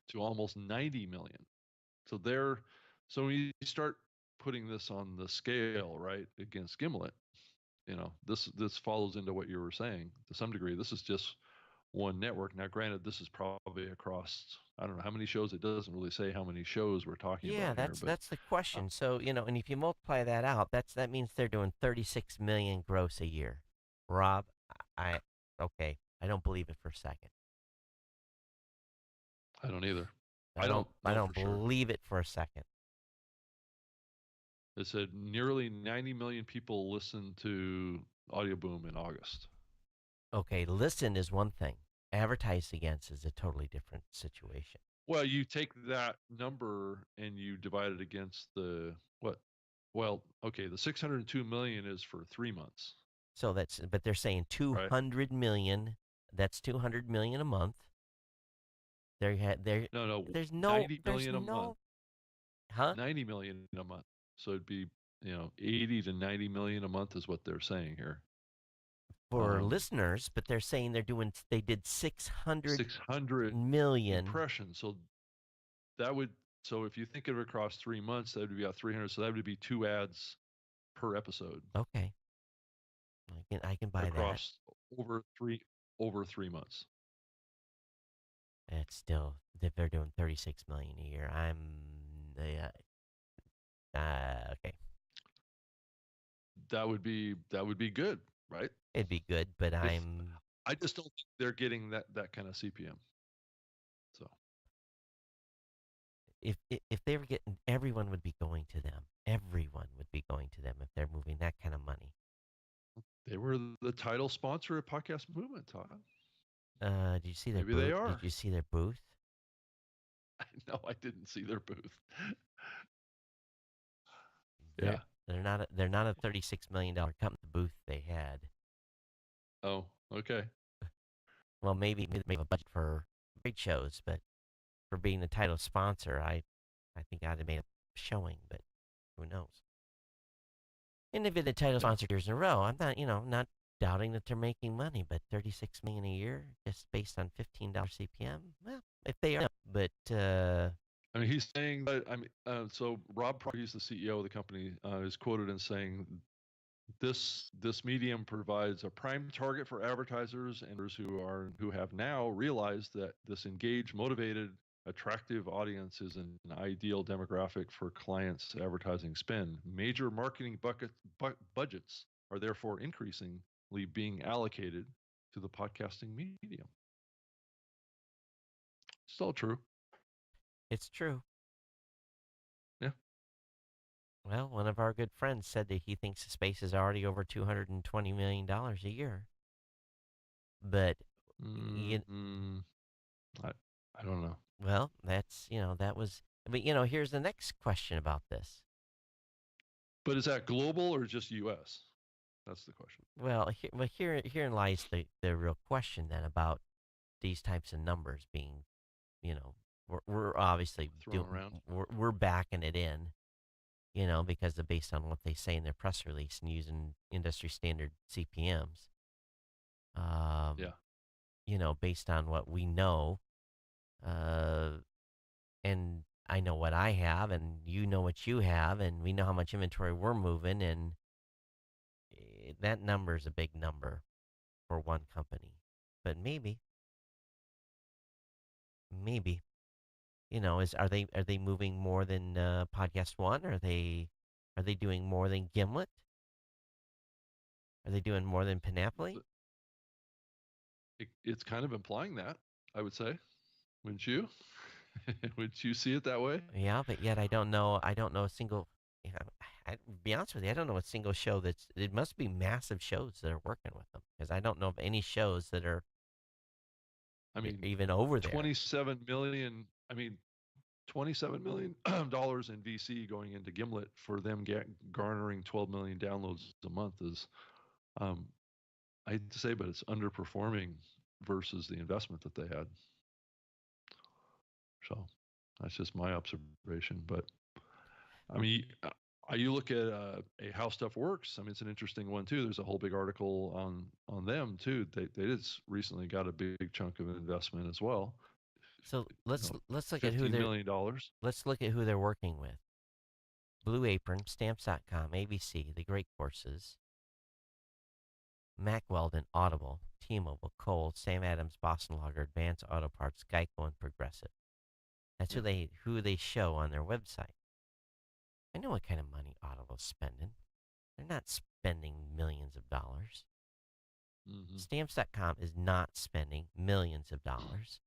to almost 90 million. So they're so when you start putting this on the scale, right, against Gimlet, this follows into what you were saying to some degree. This is just one network. Now, granted, this is probably across, I don't know how many shows. It doesn't really say how many shows we're talking Yeah, about here, that's but that's the question. So, and if you multiply that out, that means they're doing 36 million gross a year. Rob, I okay, I don't believe it for a second. I don't either. I I don't don't I know don't for sure. believe it for a second. It said nearly 90 million people listened to Audio Boom in August. Okay, listen is one thing. Advertise against is a totally different situation. Well, you take that number and you divide it against the what? Well, okay, the 602 million is for 3 months, So but they're saying right? 200 million. That's 200 million a month. No, no, There's no, 90 there's million a month. no, huh? 90 million a month. So it'd be, 80 to 90 million a month is what they're saying here. For listeners, but they're saying they did 600 600 million. impressions. That would, so if you think of it across 3 months, that would be about 300. So that would be 2 ads per episode Okay, I can buy that. across over 3 months. It's still, if they're doing 36 million a year, okay. That would be good, right? It'd be good, but If I just don't think they're getting that kind of CPM. So if they were getting, everyone would be going to them. Everyone would be going to them if they're moving that kind of money. they were the title sponsor of Podcast Movement, Todd. Did you see their Maybe they booth? are. Did you see their booth? No, I didn't see their booth. They're Yeah. they're not a $36 million company. The booth they had. Oh, okay. Well, maybe they have a budget for trade shows, but for being the title sponsor, I think I'd have made a showing, but who knows? And they've been the title Yeah. sponsor years in a row. I'm not doubting that they're making money, but 36 million a year just based on $15 CPM. Well, if they are, but I mean, he's saying that. I mean, so Rob Proctor, he's the CEO of the company, is quoted in saying this medium provides a prime target for advertisers and those who have now realized that this engaged, motivated, attractive audience is an ideal demographic for clients' advertising spend. Major marketing budgets are therefore increasingly being allocated to the podcasting medium. Still true. it's true. Yeah. Well, one of our good friends said that he thinks the space is already over $220 million a year. But you, Mm, I I don't know. well, that's that was. But here's the next question about this. But is that global or just U.S.? That's the question. Herein lies the real question then about these types of numbers being, you know, we're obviously Thrown around. we're backing it in, because they're based on what they say in their press release and using industry standard CPMs. Um, Yeah. Based on what we know, uh, and I know what I have, and you know what you have, and we know how much inventory we're moving, and that number is a big number for one company. But maybe, is are they moving more than Podcast One? Are they doing more than Gimlet? Are they doing more than Panoply? It's kind of implying that, I would say. Wouldn't you? Would you see it that way? Yeah, but yet I don't know a single. Yeah, to be honest with you, I don't know a single show that's. It must be massive shows that are working with them because I don't know of any shows that are I mean, even over there. 27 million. I mean, $27 million dollars in VC going into Gimlet for them garnering 12 million downloads a month is, um, I hate to say, but it's underperforming versus the investment that they had. So that's just my observation. But I mean, you look at a How Stuff Works. I mean, it's an interesting one too. There's a whole big article on them too. They just recently got a big chunk of investment as well. So You let's know, let's look at who $15 million. let's look at who they're working with. Blue Apron, Stamps.com, ABC, The Great Courses, Mack Weldon, Audible, T-Mobile, Kohl, Sam Adams, Boston Lager, Advance Auto Parts, Geico, and Progressive. That's Yeah. who they show on their website. I know what kind of money Audible's spending. They're not spending millions of dollars. Hmm. Stamps.com is not spending millions of dollars.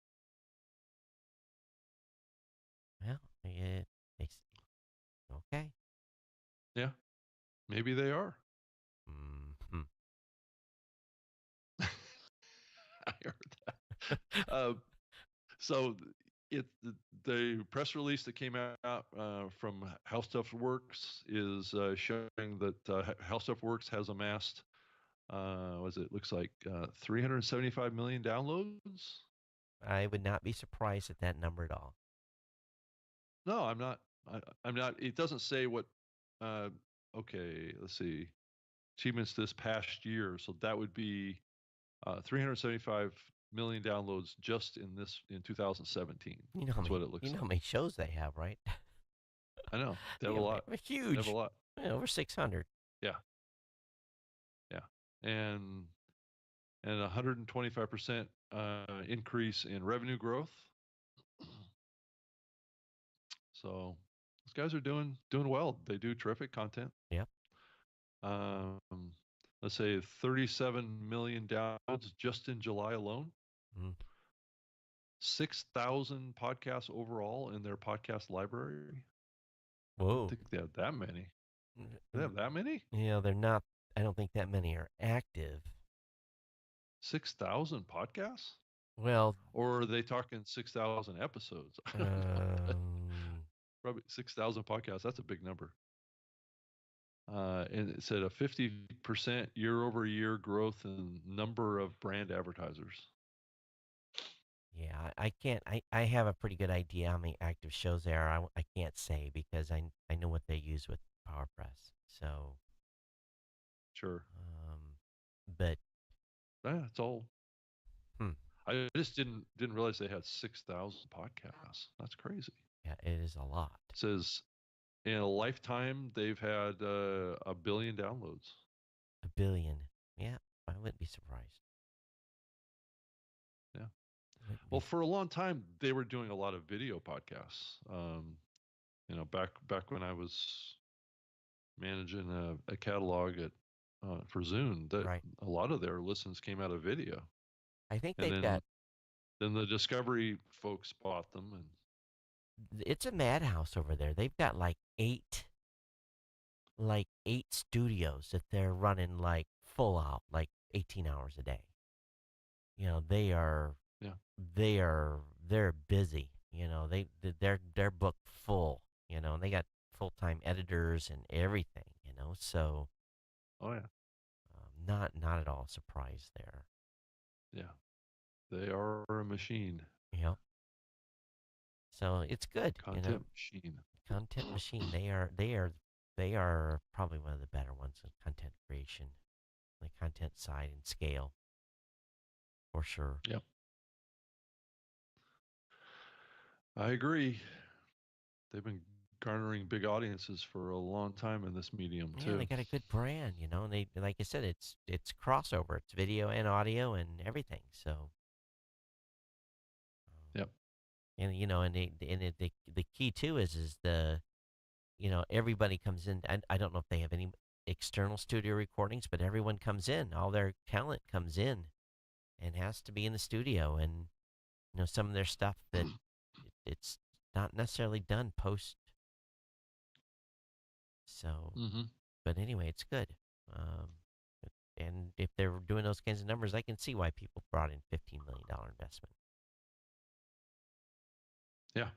Well, yeah, okay. Yeah. Maybe they are. Mm-hmm. I heard that. So the press release that came out from How Stuff Works is showing that How Stuff Works has amassed, was it looks like 375 million downloads. I would not be surprised at that number at all. No, I'm not. I'm not. It doesn't say what. Uh, okay, let's see. Achievements this past year, so that would be 375 million downloads just in 2017. You know how That's what many it you looks know how like. many shows they have, right? I know they have a Yeah, lot. They have a huge. lot. Yeah, over 600. Yeah, yeah, and 125% increase in revenue growth. So these guys are doing well. They do terrific content. Yep. Um, let's say 37 million downloads just in July alone. Mm. 6,000 podcasts overall in their podcast library. I don't Whoa. think they have that many. They Mm, have that many? they're not. I don't think that many are active. 6,000 podcasts? Well, Or are they talking 6,000 episodes? I don't know. But um, probably 6,000 podcasts. That's a big number. And it said a 50% year over year growth in number of brand advertisers. yeah, I can't. I have a pretty good idea how many active shows there are. I can't say because I know what they use with PowerPress. So, Sure. um, but Yeah, it's all. hmm, I just didn't realize they had 6,000 podcasts. That's crazy. yeah, it is a lot. It says in a lifetime they've had a billion downloads. A billion. Yeah, I wouldn't be surprised. Yeah. Wouldn't Well, be. for a long time they were doing a lot of video podcasts. Back when I was managing a catalog at for Zune, that Right. a lot of their listens came out of video, I think and they've got. then the Discovery folks bought them, and It's a madhouse over there. They've got like eight. like 8 studios that they're running like full out, like 18 hours a day. You know, Yeah. they are they're busy. You know, they're booked full. You know, and they got full-time editors and everything. You know, so Oh yeah. not at all surprised there. Yeah. They are a machine. You know, so it's good. You know, Content machine. content machine. They are probably one of the better ones in content creation, the content side and scale for sure. Yep. I agree. They've been garnering big audiences for a long time in this medium Yeah, they too. got a good brand, you know, and they like I said, it's crossover. It's video and audio and everything. So, Yep. and you know, and the key too is the you know everybody comes in. I don't know if they have any external studio recordings, but everyone comes in. All their talent comes in and has to be in the studio, and you know some of their stuff that it's not necessarily done post. So, Mm-hmm. but anyway, it's good. Um, and if they're doing those kinds of numbers, I can see why people brought in $15 million investment. Yeah.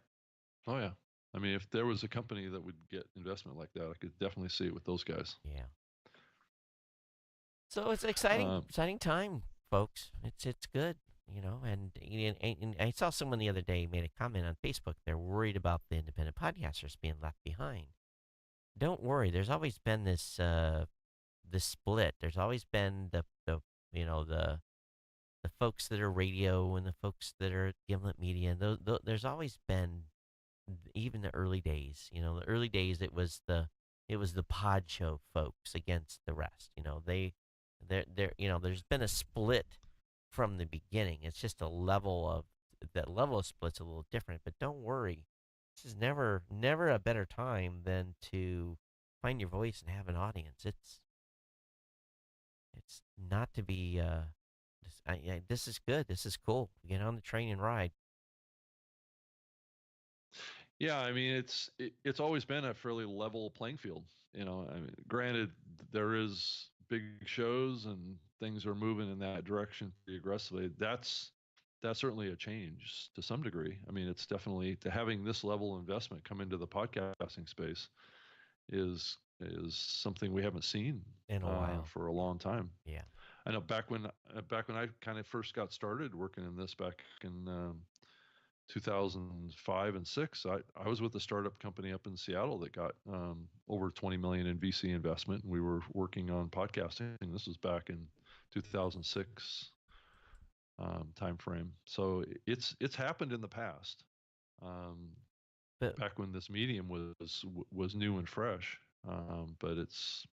Oh yeah. I mean, if there was a company that would get investment like that, I could definitely see it with those guys. Yeah. So it's an exciting, Um, exciting time, folks. It's good, you know. And I saw someone the other day made a comment on Facebook. They're worried about the independent podcasters being left behind. Don't worry. There's always been this split. There's always been the you know the folks that are radio and the folks that are Gimlet Media. There's always been even the early days. You know, the early days it was the pod show folks against the rest. You know, they're you know there's been a split from the beginning. It's just a level of that level of split's a little different. But don't worry, this is never a better time than to find your voice and have an audience. It's not to be this is good. This is cool. Get on the train and ride. yeah, I mean, it's always been a fairly level playing field. I mean, granted, there is big shows and things are moving in that direction pretty aggressively. That's certainly a change to some degree. I mean, it's definitely to having this level of investment come into the podcasting space is something we haven't seen In a while. for a long time. Yeah. I know back when I kind of first got started working in this back in 2005 and six, I was with a startup company up in Seattle that got over 20 million in VC investment, and we were working on podcasting. This was back in 2006 timeframe. So it's happened in the past. Um, But Back when this medium was new and fresh, but it's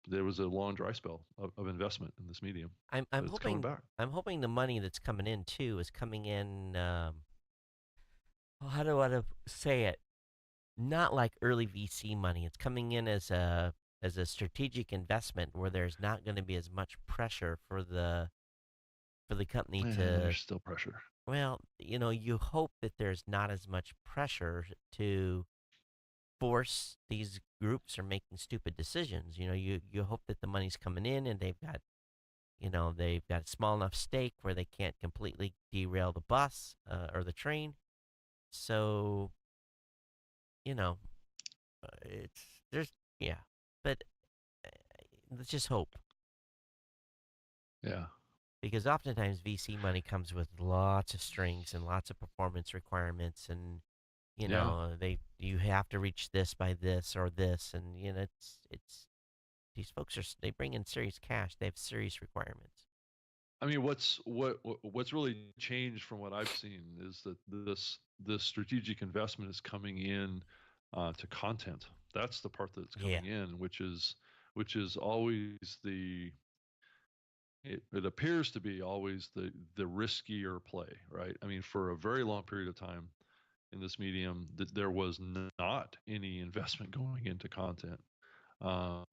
there was a long dry spell of investment in this medium, I'm but it's coming hoping back. I'm hoping the money that's coming in too is coming in. How do I say it? Not like early VC money. It's coming in as a strategic investment where there's not going to be as much pressure for the company There's to. still pressure. Well, you know, you hope that there's not as much pressure to force these groups are making stupid decisions. You know, you hope that the money's coming in and they've got a small enough stake where they can't completely derail the bus or the train. So, you know, it's there's yeah, but uh, let's just hope Yeah. because oftentimes VC money comes with lots of strings and lots of performance requirements and Yeah. you have to reach this by this or this and it's these folks they bring in serious cash. They have serious requirements. I mean, what's really changed from what I've seen is that this strategic investment is coming in to content. That's the part that's Yeah. coming in, which is always it appears to be always the riskier play, right? I mean, for a very long period of time in this medium, that there was not any investment going into content. Um,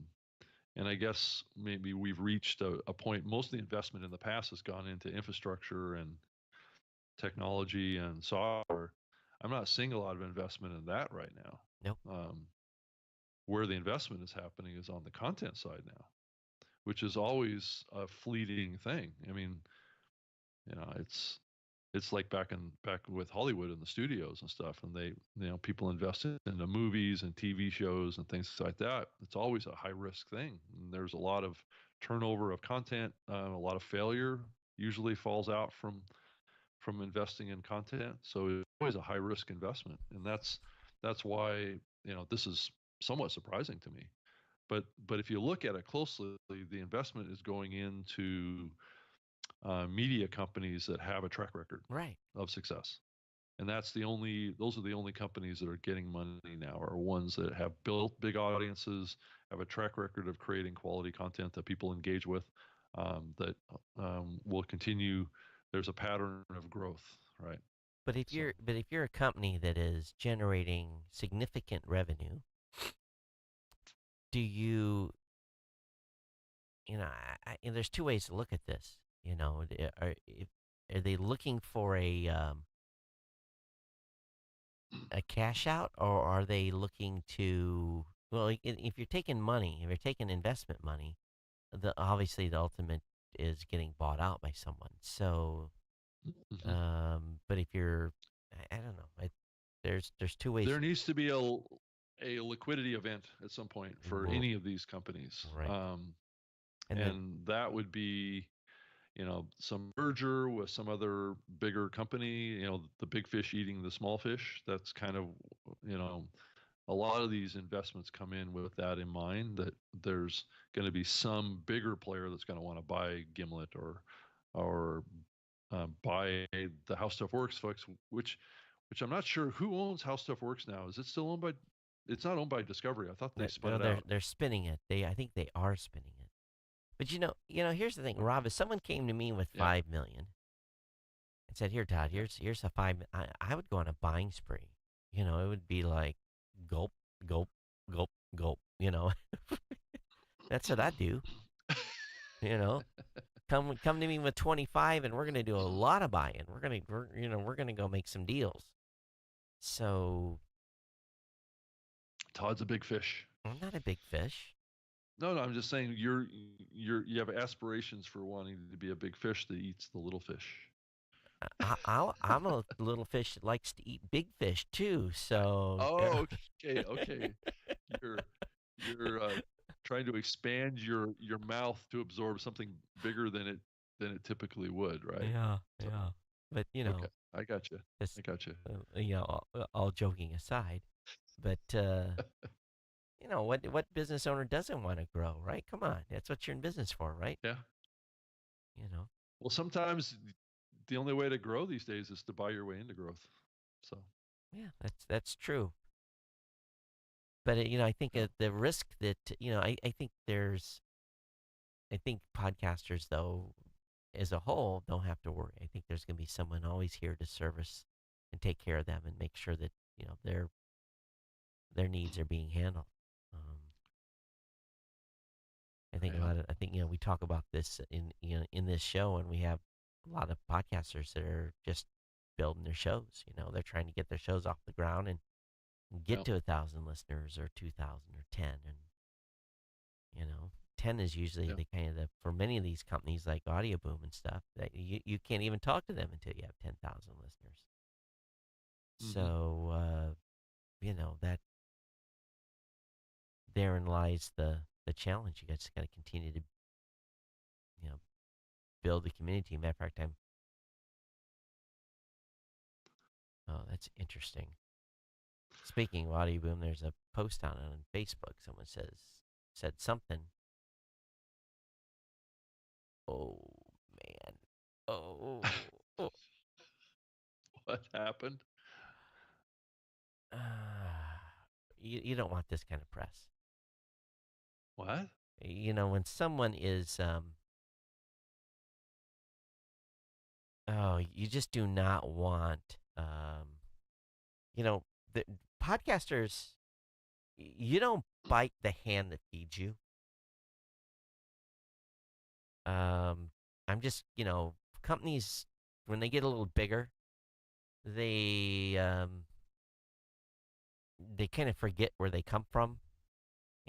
and I guess maybe we've reached a point. Most of the investment in the past has gone into infrastructure and technology and software. I'm not seeing a lot of investment in that right now. Nope. Um, where the investment is happening is on the content side now, which is always a fleeting thing. I mean, it's like back with Hollywood and the studios and stuff, and they, people invest in the movies and TV shows and things like that. It's always a high risk thing. And there's a lot of turnover of content. A lot of failure usually falls out from investing in content. So it's always a high risk investment, and that's why this is somewhat surprising to me. But if you look at it closely, the investment is going into media companies that have a track record Right. of success. And those are the only companies that are getting money now, are ones that have built big audiences, have a track record of creating quality content that people engage with, that will continue. There's a pattern of growth, right? So But if you're a company that is generating significant revenue, do you, and there's two ways to look at this. Are they looking for a cash out, or are they looking to, well, if you're taking money, if you're taking investment money, obviously the ultimate is getting bought out by someone. So, mhm. but if you're, I don't know, there's two ways. There needs to be a liquidity event at some point for any of these companies, Right. And then, and that would be some merger with some other bigger company, the big fish eating the small fish. That's kind of, you know, a lot of these investments come in with that in mind, that there's going to be some bigger player that's going to want to buy Gimlet or buy the How Stuff Works folks, which I'm not sure who owns How Stuff Works now. Is it still owned by? It's not owned by Discovery. I thought they spun no, it out. they're spinning it. I think they are spinning it. But here's the thing, Rob. If someone came to me with Yeah. 5 million and said, "Here, Todd, Yeah. here's a five," I would go on a buying spree. It would be like gulp, gulp, gulp, gulp. That's what I do. You know, come to me with 25, and we're gonna do a lot of buying. We're gonna go make some deals. So Todd's a big fish. I'm not a big fish. No, I'm just saying you have aspirations for wanting to be a big fish that eats the little fish. I'm a little fish that likes to eat big fish too. So Oh, okay, okay. You're you're trying to expand your mouth to absorb something bigger than it typically would, right? yeah, So yeah. But okay, I got you. this, I got you. all joking aside, but what business owner doesn't want to grow, right? Come on, that's what you're in business for, right? Yeah. You know. Well, sometimes the only way to grow these days is to buy your way into growth. So Yeah, that's true. But I think yeah, the risk that I think podcasters, though, as a whole, don't have to worry. I think there's going to be someone always here to service and take care of them and make sure that their needs are being handled. Um, yeah, I think we talk about this in this show, and we have a lot of podcasters that are just building their shows. They're trying to get their shows off the ground and get yeah, to 1,000 listeners or 2,000 or 10, and 10 is usually yeah. the kind of for many of these companies like Audio Boom and stuff, that you can't even talk to them until you have 10,000 listeners. Hmm. So that therein lies the challenge. You just got to continue to you know build the community. Matter of fact, oh, that's interesting. Speaking of Audio Boom, there's a post on Facebook. Someone said something. Oh man. Oh. Oh. What happened? You don't want this kind of press. What? When someone is oh, you just do not want the podcasters. You don't bite the hand that feeds you. Um, I'm just companies, when they get a little bigger, they they kind of forget where they come from.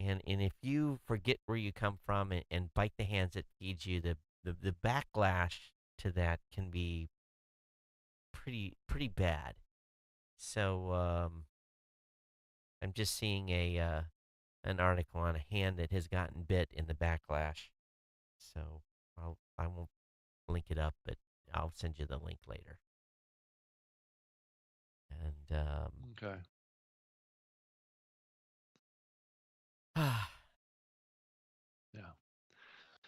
And if you forget where you come from and bite the hands that feed you, the backlash to that can be pretty bad. So I'm just seeing a an article on a hand that has gotten bit in the backlash. So I won't link it up, but I'll send you the link later. And Okay. Yeah.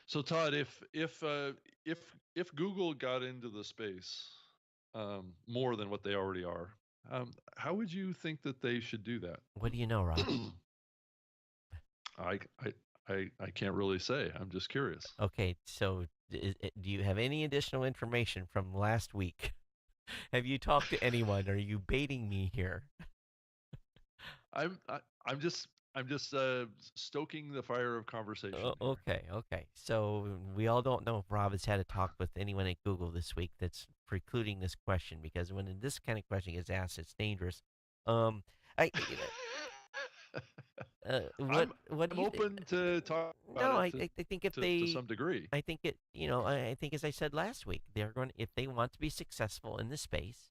So Todd, if if Google got into the space more than what they already are, how would you think that they should do that? what do you know, Rob? I, I I can't really say. I'm just curious. Okay, so do you have any additional information from last week? Have you talked to anyone? Are you baiting me here? I'm I, I'm just stoking the fire of conversation here. Okay, okay. So we all don't know if Rob has had a talk with anyone at Google this week that's precluding this question because when this kind of question is asked, it's dangerous. Um, you know, I'm what do I'm you? open to talk about No, it I think if to they, some degree. I think it, I think as I said last week, they're going if they want to be successful in this space,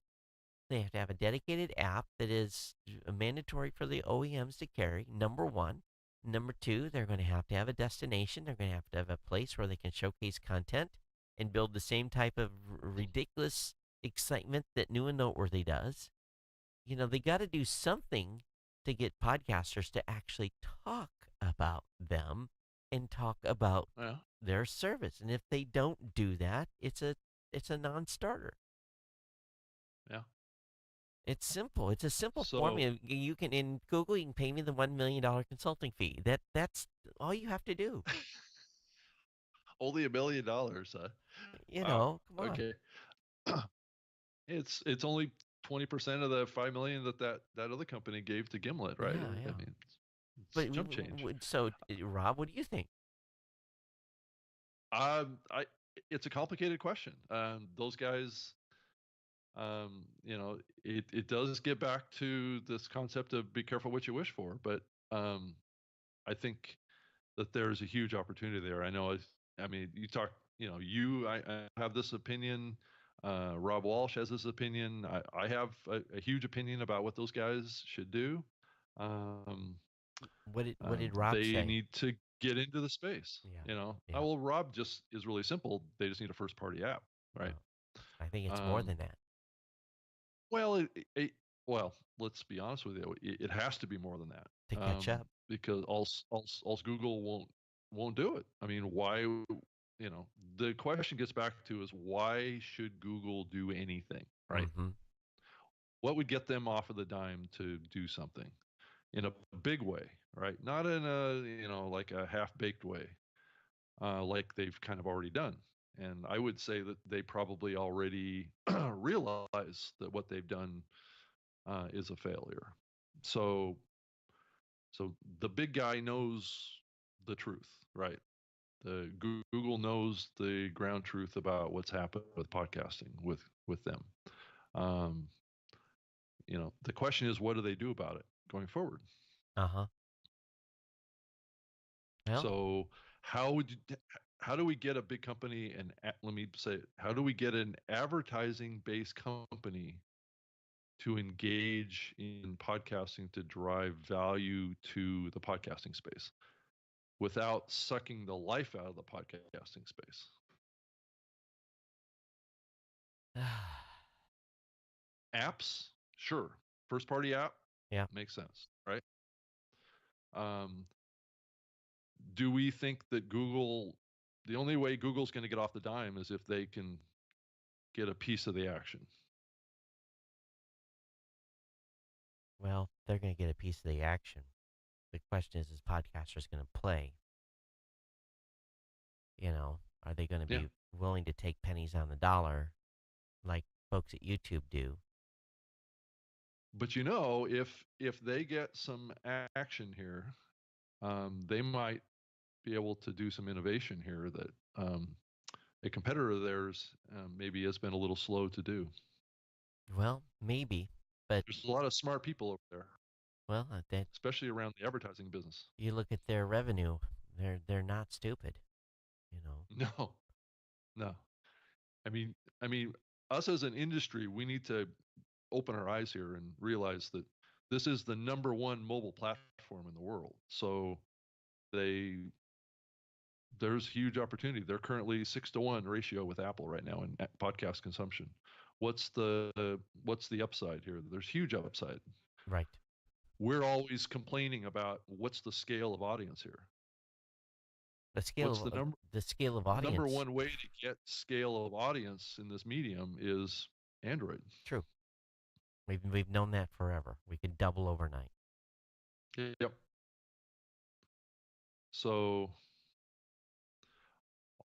they have to have a dedicated app that is mandatory for the OEMs to carry. Number one. Number two, they're going to have a destination. They're going to have a place where they can showcase content and build the same type of ridiculous excitement that New and Noteworthy does. They got to do something to get podcasters to actually talk about them and talk about Yeah, their service. And if they don't do that, it's a non-starter. yeah. It's simple. It's a simple So formula. You can in Google, you can pay me the $1 million consulting fee. That's all you have to do. only $1 million, huh? Wow. Come on. Okay. It's only 20% of the 5 million that other company gave to Gimlet, right? Yeah, I yeah. mean, it's But chump change. Rob, what do you think? I it's a complicated question. Those guys, it does get back to this concept of be careful what you wish for, but um, I think that there's a huge opportunity there. I mean, you talk, I have this opinion. Rob Walsh has this opinion. I have a huge opinion about what those guys should do. Um, What did Rob they say? need to get into the space. Yeah, Oh, yeah. well, Rob just is really simple. They just need a first party app, right? Well, I think it's more Um, than that well, well, let's be honest with you. It has to be more than that, to catch up. because else Google won't do it. I mean, why? The question gets back to is why should Google do anything, right? Mm-hmm. What would get them off of the dime to do something in a big way, right? Not in a like a half baked way, like they've kind of already done. And I would say that they probably already realize that what they've done is a failure. So so the big guy knows the truth, right? The Google knows the ground truth about what's happened with podcasting with them. Um, the question is, what do they do about it going forward? Uh-huh. Well, So how would you, how do we get a big company and let me say, how do we get an advertising based company to engage in podcasting to drive value to the podcasting space without sucking the life out of the podcasting space? Apps, sure. First party app yeah. makes sense, right? Um, do we think that the only way Google's going to get off the dime is if they can get a piece of the action? Well, they're going to get a piece of the action. The question is podcasters going to play? Are they going to Yeah. be willing to take pennies on the dollar like folks at YouTube do? But if they get some action here, they might be able to do some innovation here that a competitor of theirs maybe has been a little slow to do. Well, maybe, but There's a lot of smart people over there. Well, that especially around the advertising business. you look at their revenue, they're not stupid, you know. No, no. I mean, I mean, us as an industry, we need to open our eyes here and realize that this is the number one mobile platform in the world. So they there's huge opportunity. They're currently 6-to-1 ratio with Apple right now in podcast consumption. What's the upside here? There's huge upside. Right. We're always complaining about what's the scale of audience here. The scale What's the the scale of number audience. one way to get scale of audience in this medium is Android. True. We've known that forever. We could double overnight. Yep. So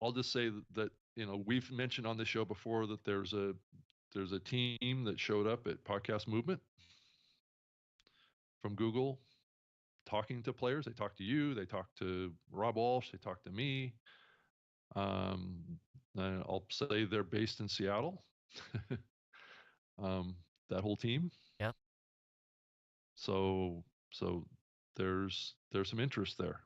I'll just say that we've mentioned on the show before that there's a team that showed up at Podcast Movement from Google talking to players. They talked to you, they talked to Rob Walsh, they talked to me. Um, and I'll say they're based in Seattle. That whole team. Yeah. So there's some interest there.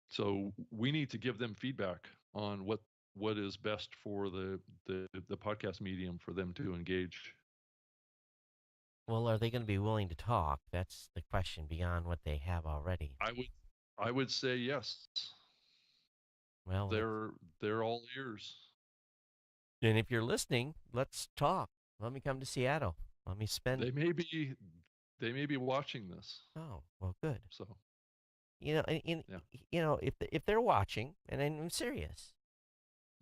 So we need to give them feedback on what is best for the podcast medium for them to engage. Well, are they going to be willing to talk? That's the question beyond what they have already. I would say yes. Well, They're all ears. and if you're listening, let's talk. Let me come to Seattle. Let me spend. They may be watching this. Oh, well, good. So You know, yeah. if they're watching, and I'm serious,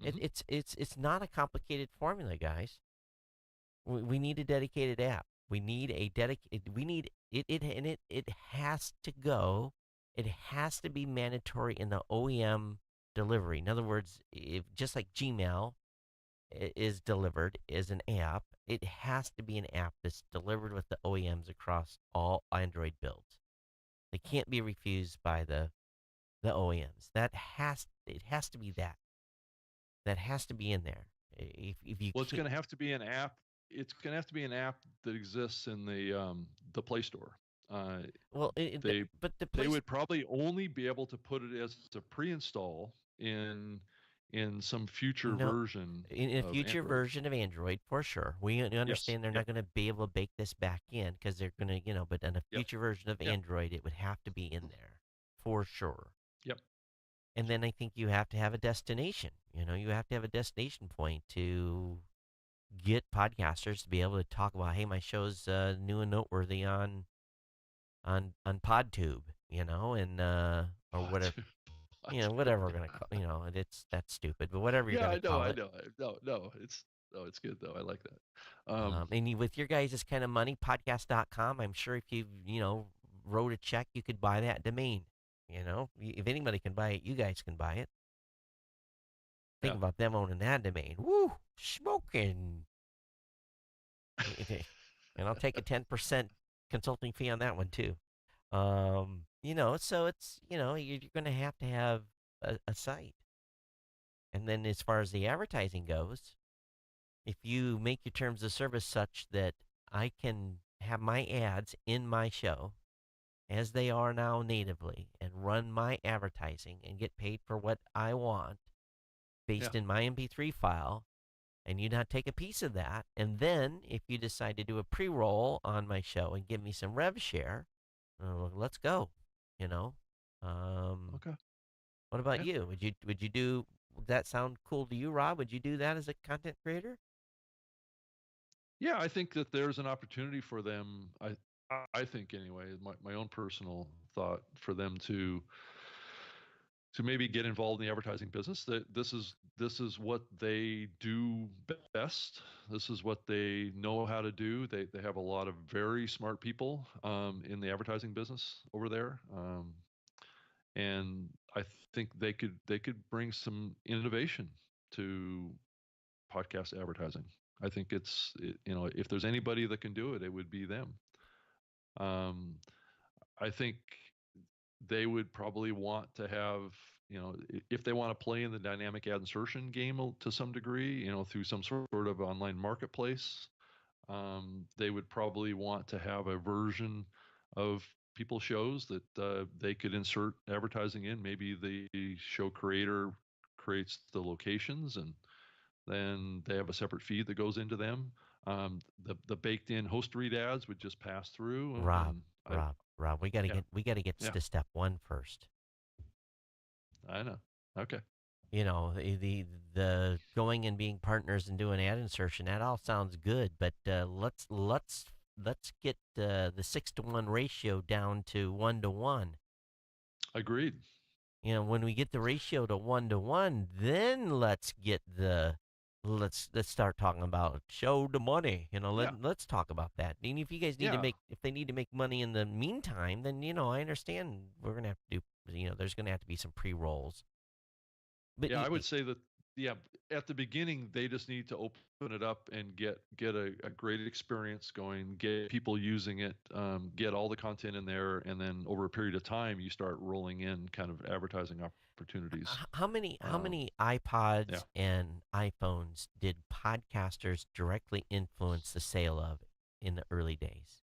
Mm-hmm. it's not a complicated formula, guys. We need a dedicated app. We need a dedicated. We need it, and it has to go. It has to be mandatory in the OEM delivery. In other words, if just like Gmail is delivered as an app, it has to be an app that's delivered with the OEMs across all Android builds. They can't be refused by the OEMs. It has to be that. That has to be in there. If you Well, it's can't, going to have to be an app. It's going to have to be an app that exists in the Play Store. Uh, well, they but the they place would probably only be able to put it as a pre-install in some future no version in a of future Android. version of Android for sure. We Yes. understand they're Yep. not going to be able to bake this back in because they're going to, but in a Yep. future version of Yep. Android, it would have to be in there for sure. Yep. And then I think you have to have a destination. You have to have a destination point to get podcasters to be able to talk about, hey, my show's new and noteworthy on PodTube, and or whatever, whatever we're gonna call, that's stupid, but whatever you're Yeah, gonna I know. call I it. know. No, it's good though. I like that. And with your guys' kind of money, podcast.com, I'm sure if wrote a check, you could buy that domain. If anybody can buy it, you guys can buy it. Think Yeah. about them owning that domain. Woo, smoking. And I'll take a 10% consulting fee on that one too. So it's, you're going to have a site. And then as far as the advertising goes, if you make your terms of service such that I can have my ads in my show as they are now natively and run my advertising and get paid for what I want Yeah. based in my MP3 file, and you not take a piece of that, and then if you decide to do a pre-roll on my show and give me some rev share, let's go. You know, Okay. what about Yeah. you? Would you do? Would that sound cool to you, Rob? Would you do that as a content creator? Yeah, I think that there's an opportunity for them. I think anyway, my own personal thought for them to maybe get involved in the advertising business. That this is what they do best. This is what they know how to do. They have a lot of very smart people in the advertising business over there, and I think they could bring some innovation to podcast advertising. I think if there's anybody that can do it, it would be them. Um, I think they would probably want to have, if they want to play in the dynamic ad insertion game to some degree, through some sort of online marketplace. They would probably want to have a version of people shows that they could insert advertising in. Maybe the show creator creates the locations, and then they have a separate feed that goes into them. The baked in host read ads would just pass through, Rob, and Rob, yeah, we gotta get yeah, to step one first. I know. Okay. You know, the going and being partners and doing ad insertion. That all sounds good, but let's get the 6-to-1 ratio down to 1-to-1. Agreed. You know, when we get the ratio to 1-to-1, then let's start talking about show the money. You know, Yeah. let's talk about that. And if you guys need to Yeah. make if they need to make money in the meantime, then I understand we're gonna have to do there's gonna have to be some pre-rolls. But Yeah, I would say that, yeah, at the beginning they just need to open it up and get a great experience going, get people using it, get all the content in there, and then over a period of time you start rolling in kind of advertising opportunities. how Um, many yeah. iPods and iPhones did podcasters directly influence the sale of in the early days?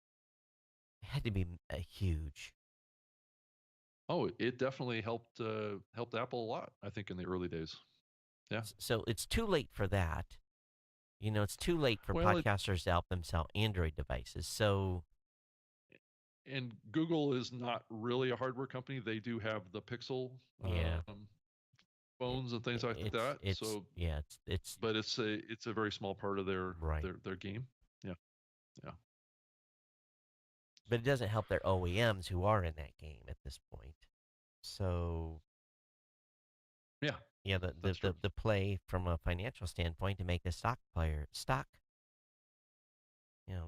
It had to be huge. Oh, it definitely helped Apple a lot, I think, in the early days. Yeah. So it's too late for that. You know, it's too late for Well, it podcasters to help them sell Android devices. So and Google is not really a hardware company. They do have the Pixel yeah, it, phones and things like that. it's So, yeah, it's but it's a very small part of their right. their game. Yeah, yeah, But it doesn't help their OEMs who are in that game at this point. So yeah. yeah, That's true. the play from a financial standpoint to make the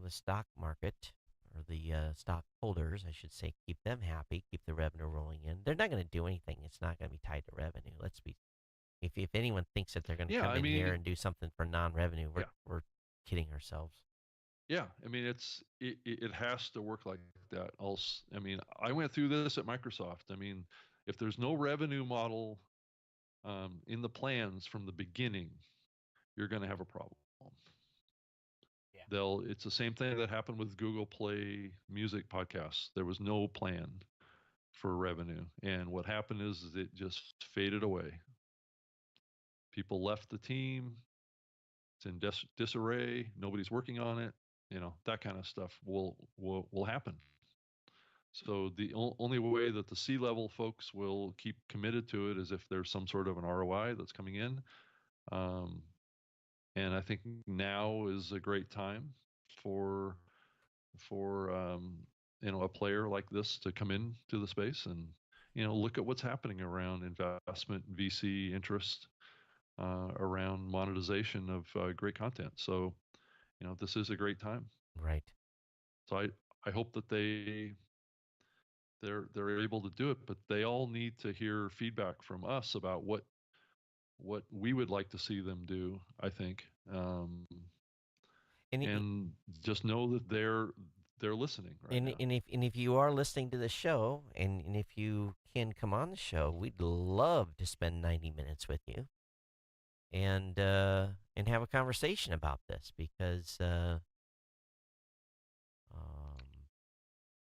the stock market or the stock holders, I should say, keep them happy, keep the revenue rolling in. They're not going to do anything. It's not going to be tied to revenue. Let's be if anyone thinks that they're going to Yeah, come I in here mean, and do something for non-revenue, yeah, we're kidding ourselves. yeah. I mean, it has to work like that. Also, I mean, I went through this at Microsoft. I mean, if there's no revenue model in the plans from the beginning, you're going to have a problem. Yeah. It's the same thing that happened with Google Play Music podcasts. There was no plan for revenue, and what happened is it just faded away. People left the team. It's in disarray. Nobody's working on it. That kind of stuff will happen. So the only way that the C-level folks will keep committed to it is if there's some sort of an ROI that's coming in. Um, and I think now is a great time for a player like this to come into the space and look at what's happening around investment, VC interest, around monetization of great content. So this is a great time. Right. So I hope that they're able to do it, but they all need to hear feedback from us about what we would like to see them do. I think, And and just know that they're listening right now. and if you are listening to the show and if you can come on the show, we'd love to spend 90 minutes with you and have a conversation about this because um,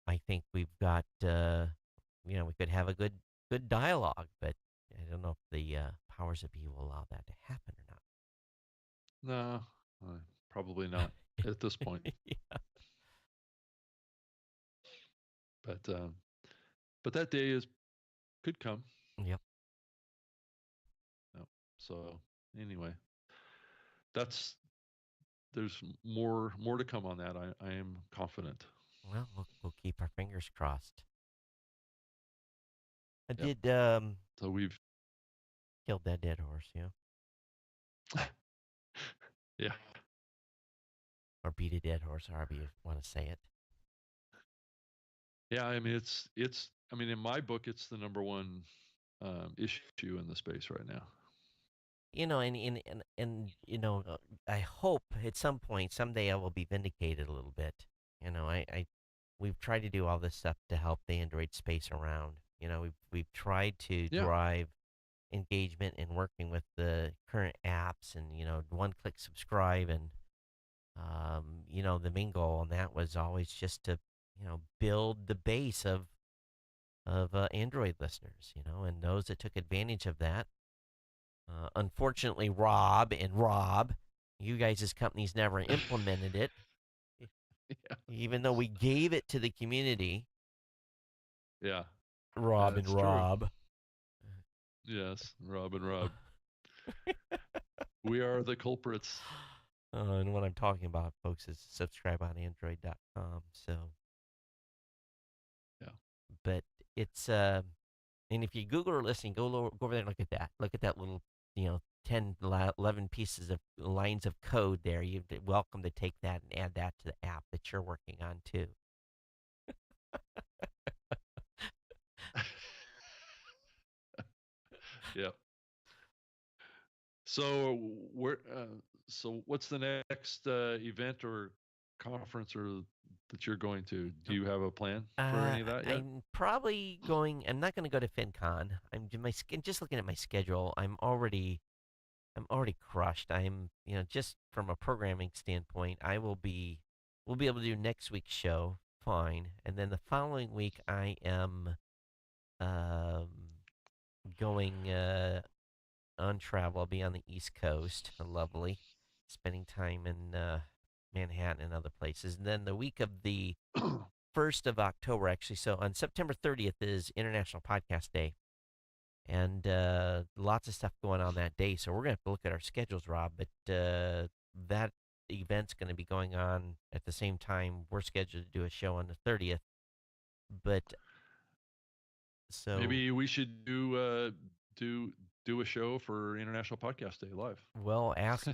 I think we've got we could have a good dialogue, but I don't know if the powers that be will allow that to happen or No, probably not at this point. not. Yeah. But that day is could come. Yep. No. So anyway, that's there's more to come on that. I am confident. Well, we'll keep our fingers crossed. I Yep. did So we've killed that dead horse, yeah. or beat a dead horse, however you want to say it. Yeah, I mean it's I mean in my book it's the number one issue in the space right now. I hope at some point someday I will be vindicated a little bit. We've tried to do all this stuff to help the Android space around. We've tried to Yeah. drive engagement and working with the current apps and one-click subscribe and The main goal on that was always just to, build the base of Android listeners, and those that took advantage of that. Unfortunately, Rob, you guys' companies never implemented it, Yeah, even though we gave it to the community. yeah, Rob and that's true. Rob. Yes, Rob and Rob. We are the culprits. And what I'm talking about, folks, is subscribe on Android.com. So, Yeah. but it's and if you Google or listen, go over there and look at that. Look at that little, 10, 11 pieces of lines of code there. You're welcome to take that and add that to the app that you're working on too. Yeah. So where? So what's the next event or conference or that you're going to? Do you have a plan for any of that yet? I'm probably going. I'm not going to go to FinCon. Just looking at my schedule. I'm already crushed. Just from a programming standpoint, we'll be able to do next week's show fine, and then the following week I am um, going on travel. I'll be on the East Coast, lovely, spending time in Manhattan and other places, and then the week of the 1st of October, actually. So on September 30th is International Podcast Day, and lots of stuff going on that day. So we're gonna have to look at our schedules, Rob. But that event's going to be going on at the same time we're scheduled to do a show on the 30th. But so Maybe we should do a show for International Podcast Day live. we'll ask,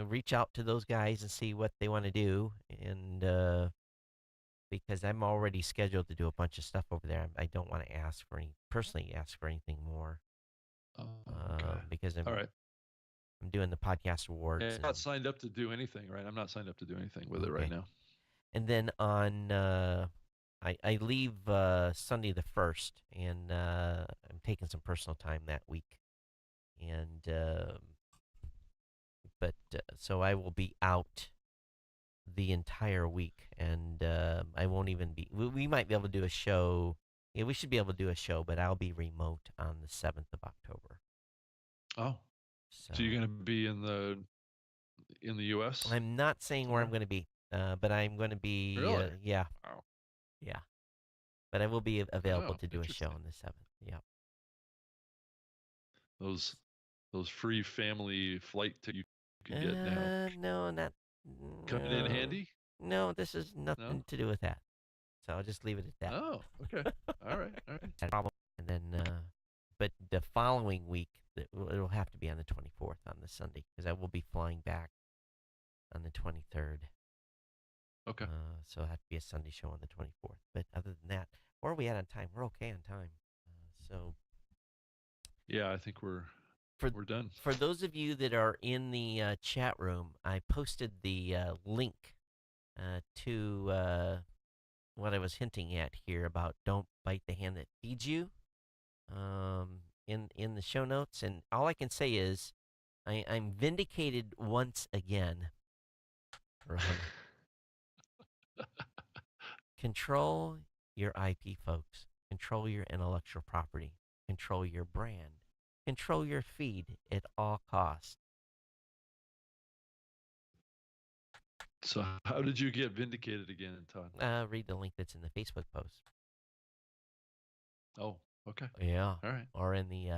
reach out to those guys and see what they want to do, and because I'm already scheduled to do a bunch of stuff over there, I don't want to personally ask for anything more, Oh, okay. because All right. I'm doing the podcast awards. I'm not signed up to do anything, right? I'm not signed up to do anything with it right Okay. now. And then on I leave Sunday the 1st, and I'm taking some personal time that week, and but so I will be out the entire week, and I won't even be. We might be able to do a show. Yeah, we should be able to do a show, but I'll be remote on the 7th of October. Oh, So so you're going to be in the U.S. I'm not saying where I'm somewhere? going to be, but I'm going to be. Really? Yeah, Wow. yeah. But I will be available Oh, to do a show interesting. on the 7th. Yeah. Those those free family flight tickets you can get now No, not. coming in No, handy? no, this is No? nothing to do with that. So I'll just leave it at that. Oh, okay. All right. All right. Had a problem. And then, but the following week, it'll have to be on the 24th on the Sunday, because I will be flying back on the 23rd. Okay. So it'll have to be a Sunday show on the 24th. But other than that, where are we at on time? We're okay on time. So Yeah, I think we're for we're done. for those of you that are in the chat room, I posted the link to what I was hinting at here about don't bite the hand that feeds you, in the show notes. And all I can say is I'm vindicated once again. Rob. Control your IP, folks. Control your intellectual property. Control your brand. Control your feed at all costs. So how did you get vindicated again, Todd? Read the link that's in the Facebook post. Oh, okay. Yeah. All right. Or in the,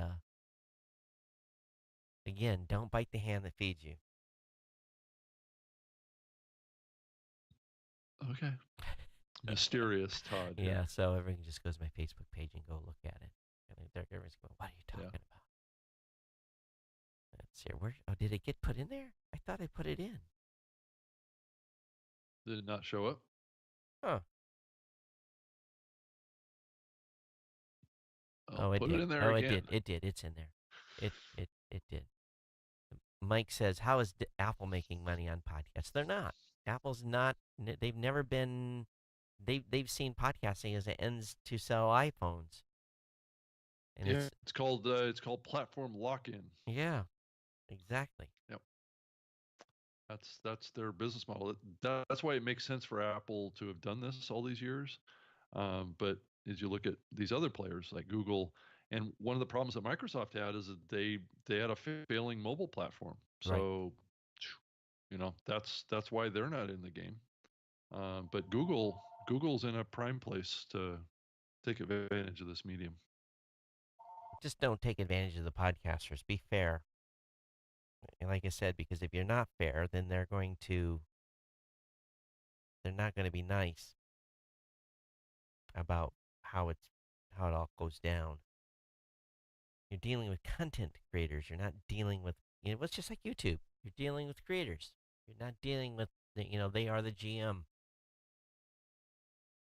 again, don't bite the hand that feeds you. Okay. Mysterious Todd. Yeah, so everyone just goes to my Facebook page and go look at it. And everyone's going, what are you talking about? Let's see. Did it get put in there? I thought I put it in. Did it not show up? Huh. Oh, It put did. it in there Oh, again. it did. It's in there. It did. Mike says, "How is Apple making money on podcasts?" They're not. Apple's not. They've never been. They've seen podcasting as it ends to sell iPhones, and Yeah, it's called platform lock-in. yeah, exactly. Yep. That's their business model. That's why it makes sense for Apple to have done this all these years. But as you look at these other players like Google, and one of the problems that Microsoft had is that they had a failing mobile platform. Right. So, that's why they're not in the game. But Google's in a prime place to take advantage of this medium. Just don't take advantage of the podcasters. Be fair. And like I said, because if you're not fair, then they're not going to be nice about how it's how it all goes down. You're dealing with content creators. You're not dealing with, it's just like YouTube. You're dealing with creators. You're not dealing with they are the GM.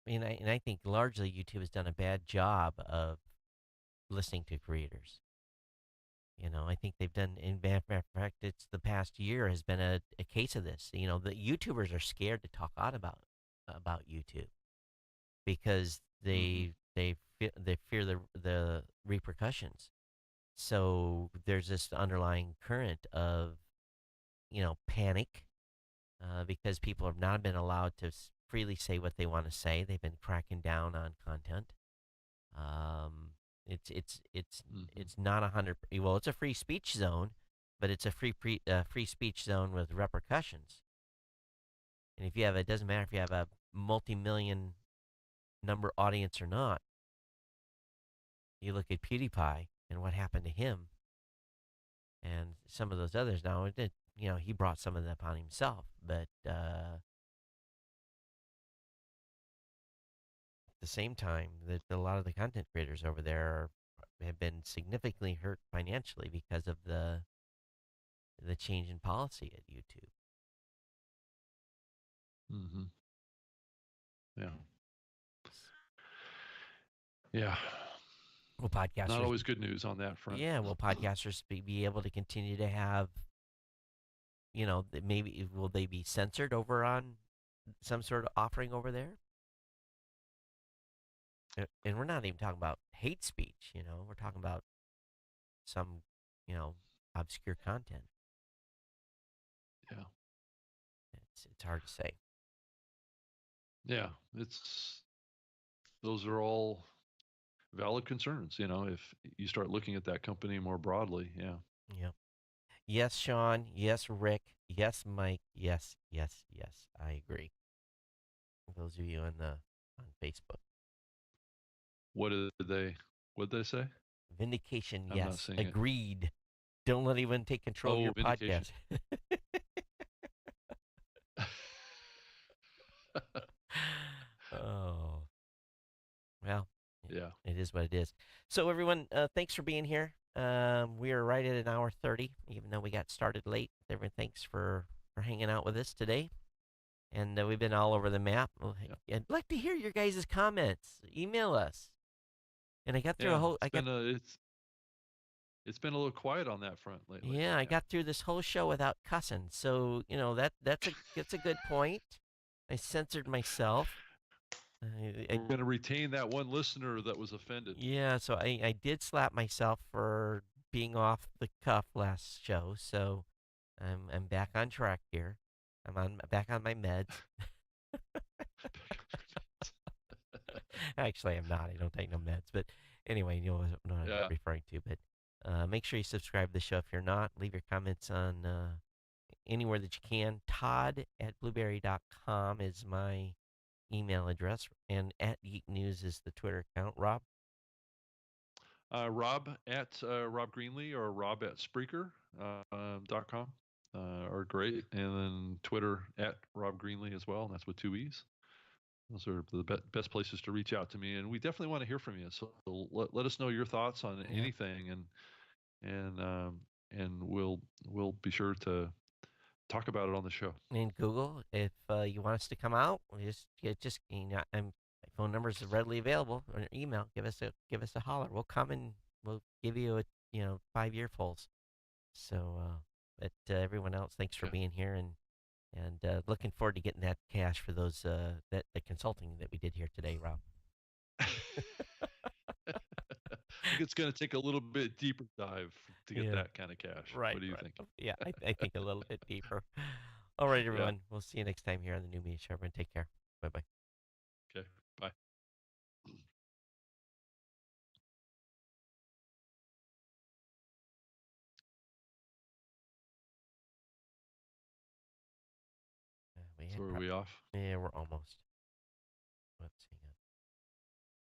And I think largely YouTube has done a bad job of listening to creators. I think they've done, in fact, it's the past year has been a case of this. The YouTubers are scared to talk out about YouTube because Mm-hmm. they fear the repercussions. So there's this underlying current of panic because people have not been allowed to freely say what they want to say. They've been cracking down on content. Um, Mm-hmm. it's not 100. Well, it's a free speech zone, but it's a free speech zone with repercussions. And if you have, it doesn't matter if you have a multi-million number audience or not. You look at PewDiePie and what happened to him, and some of those others. Now, he brought some of that upon himself, but at the same time, that a lot of the content creators over there have been significantly hurt financially because of the change in policy at YouTube. Mm-hmm. Yeah. Yeah. Will Not podcasters, always good news on that front. yeah, will podcasters be able to continue to have, maybe will they be censored over on some sort of offering over there? And we're not even talking about hate speech, we're talking about some, you know, obscure content. Yeah. It's hard to say. Yeah. Those are all valid concerns, if you start looking at that company more broadly. Yeah. Yeah. Yes, Sean. Yes, Rick. Yes, Mike. Yes, yes, yes. I agree. Those of you on Facebook. What did they say? Vindication. I'm not Yes. seeing it. Agreed. Don't let anyone take control of Oh, your vindication. podcast. Oh, well, Yeah. it is what it is. So, everyone, thanks for being here. We are right at an hour 30, even though we got started late. Everyone, thanks for hanging out with us today. And we've been all over the map. Well, Yeah. I'd like to hear your guys' comments. Email us. And I got through a Yeah. whole. It's been a little quiet on that front lately. Yeah, I Yeah. got through this whole show without cussing. So that's a good point. I censored myself. I We're going to retain that one listener that was offended. Yeah, so I did slap myself for being off the cuff last show. So I'm back on track here. Back on my meds. Actually, I'm not. I don't take no meds. But anyway, you know what I'm Yeah. referring to. But make sure you subscribe to the show if you're not. Leave your comments on anywhere that you can. Todd at blueberry.com is my email address. And at Geek News is the Twitter account. Rob? Rob at Rob Greenlee or Rob at Spreaker.com are great. And then Twitter at Rob Greenlee as well. And that's with two E's. Those are the best places to reach out to me. And we definitely want to hear from you. So let us know your thoughts on Yeah. anything. And we'll be sure to talk about it on the show. And Google, if you want us to come out, my phone number is readily available or email. Give us a holler. We'll come and we'll give you a 5-year pulse. So, but everyone else, thanks for Yeah. being here and looking forward to getting that cash for those that the consulting that we did here today, Rob. I think it's going to take a little bit deeper dive to get Yeah. that kind of cash. Right. What do you Right. think? Yeah, I think a little bit deeper. All right, Yeah. everyone. We'll see you next time here on the New Me Sharpen. Take care. Bye bye. Okay. Bye. We So had are we off? yeah, we're almost. Let's see.